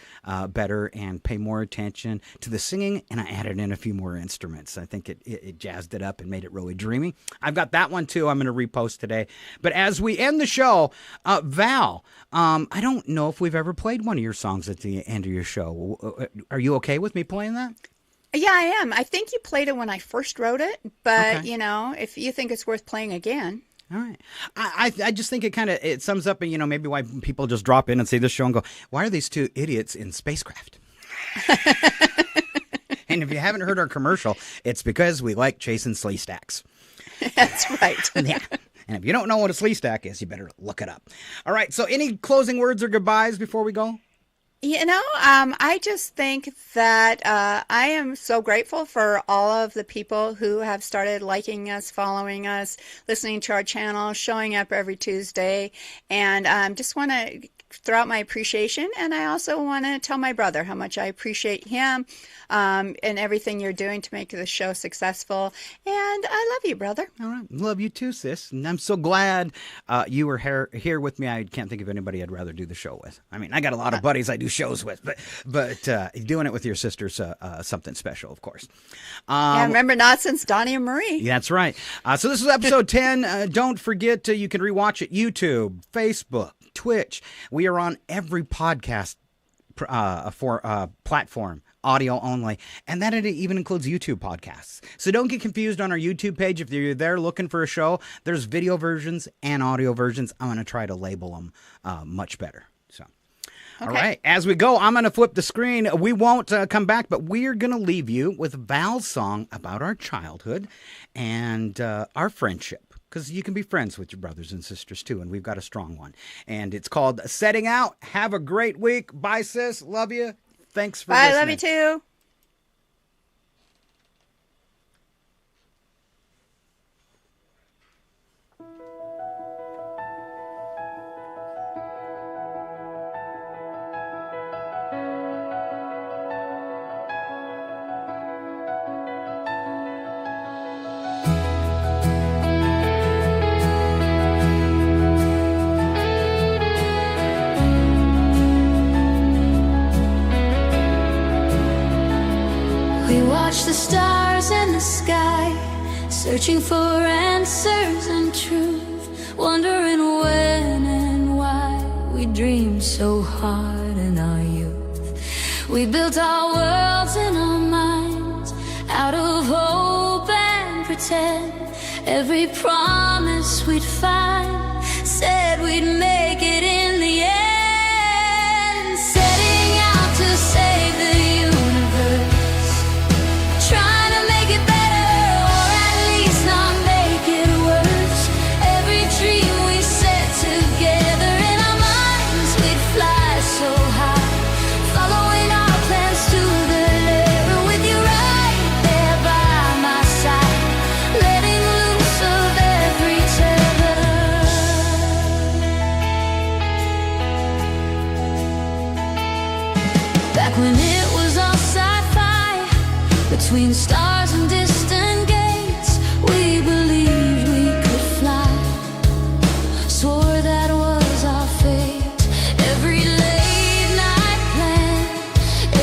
better and pay more attention to the singing, and I added in a few more instruments. I think it jazzed it up and made it really dreamy. I've got that one too I'm going to repost today. But as we end the show, Val, I don't know if we've ever played one of your songs at the end of your show. Are you okay with me playing that? Yeah, I am. I think you played it when I first wrote it, but, Okay. you know, if you think it's worth playing again. All right. I just think it sums up, you know, maybe why people just drop in and see this show and go, why are these two idiots in spacecraft? And if you haven't heard our commercial, it's because we like chasing slee stacks. That's right. Yeah. And if you don't know what a slee stack is, you better look it up. All right. So any closing words or goodbyes before we go? You know, I just think that I am so grateful for all of the people who have started liking us, following us, listening to our channel, showing up every Tuesday, and just want to throw out my appreciation. And I also want to tell my brother how much I appreciate him and everything you're doing to make the show successful. And I love you, brother. All right. Love you too, sis. And I'm so glad you were here with me. I can't think of anybody I'd rather do the show with. I mean, I got a lot of buddies I do shows with, but doing it with your sister's something special, of course. Yeah, remember Not Since Donnie and Marie. Yeah, that's right. So this is episode 10. Don't forget, you can rewatch it YouTube, Facebook, Twitch. We are on every podcast platform, audio only, and that it even includes YouTube podcasts. So don't get confused on our YouTube page. If you're there looking for a show, there's video versions and audio versions. I'm going to try to label them much better. So. Okay. All right. As we go, I'm going to flip the screen. We won't come back, but we're going to leave you with Val's song about our childhood and our friendship. Because you can be friends with your brothers and sisters, too, and we've got a strong one. And it's called Setting Out. Have a great week. Bye, sis. Love you. Thanks for listening. Bye, love you, too. We watch the stars in the sky, searching for answers and truth, wondering when and why we dreamed so hard in our youth. We built our worlds in our minds, out of hope and pretend. Every promise we'd find, said we'd make it in the end. Setting out to save the universe, trying to make it better, or at least not make it worse. Every dream we set together in our minds, we'd fly so high, following our plans to the letter, with you right there by my side, letting loose of every tether. Back when it was all sci-fi, between stars and distant gates, we believed we could fly, swore that was our fate. Every late night plan,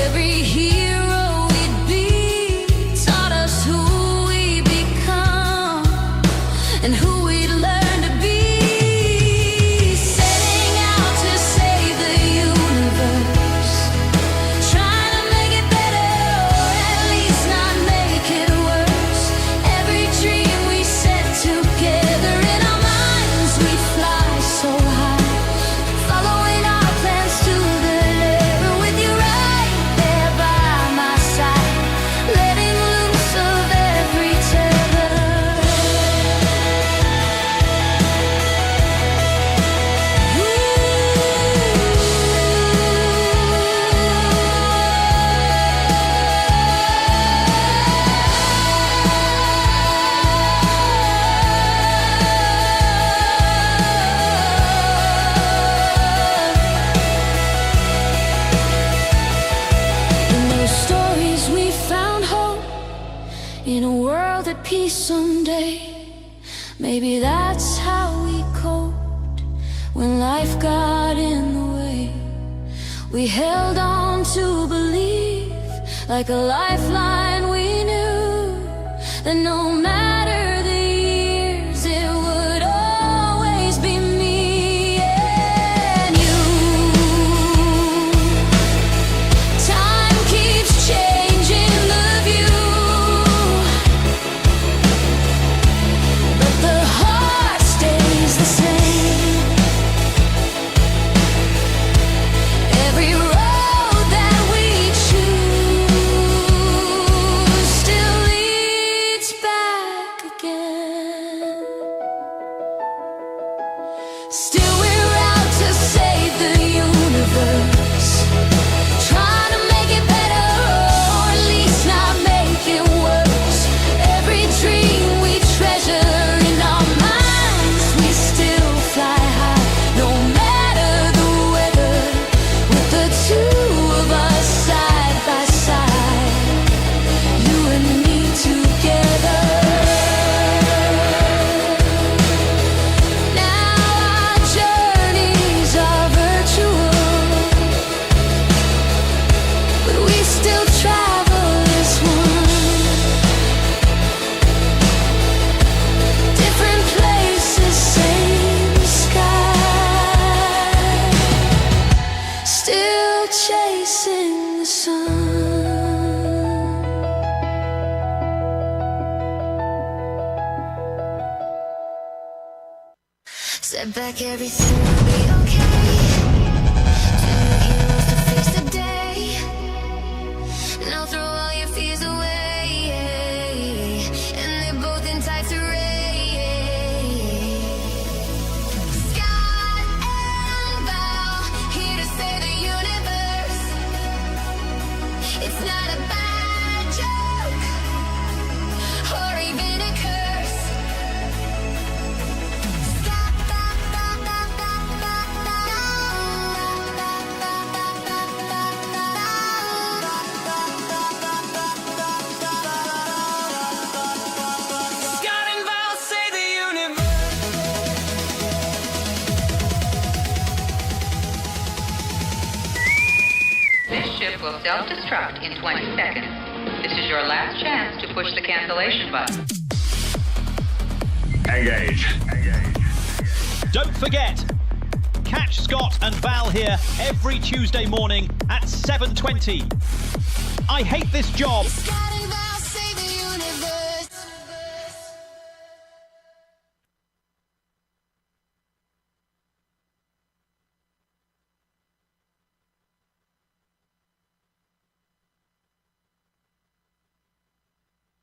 every hero we'd be, taught us who we become and who we'd learn to be. Setting out to save the universe, trying to make it better, or at least not make when life got in the way. We held on to believe, like a lifeline we knew, that no matter the years, it would always be me and you. Time keeps changing the view, but the heart stays the same. Every road that we choose still leads back again. Still we're out to save the universe, trying to make it better, or at least not make it worse. Every dream we treasure in our minds, we still fly high, no matter the weather. With the two of us side by side, you and me together. Now our journeys are virtual, but we still travel as one. Different places, same sky, still chasing the sun. Set back, everything will be okay. Two heroes to face the day. Now throw all your fears away, and they're both in tights array. Scott and Val, here to save the universe. It's not a bad joke, or even a curse. Scott and Val save the universe. This ship will self-destruct in 20 seconds. This is your last chance to push the cancellation button. Engage. Don't forget, catch Scott and Val here every Tuesday morning at 7:20. I hate this job.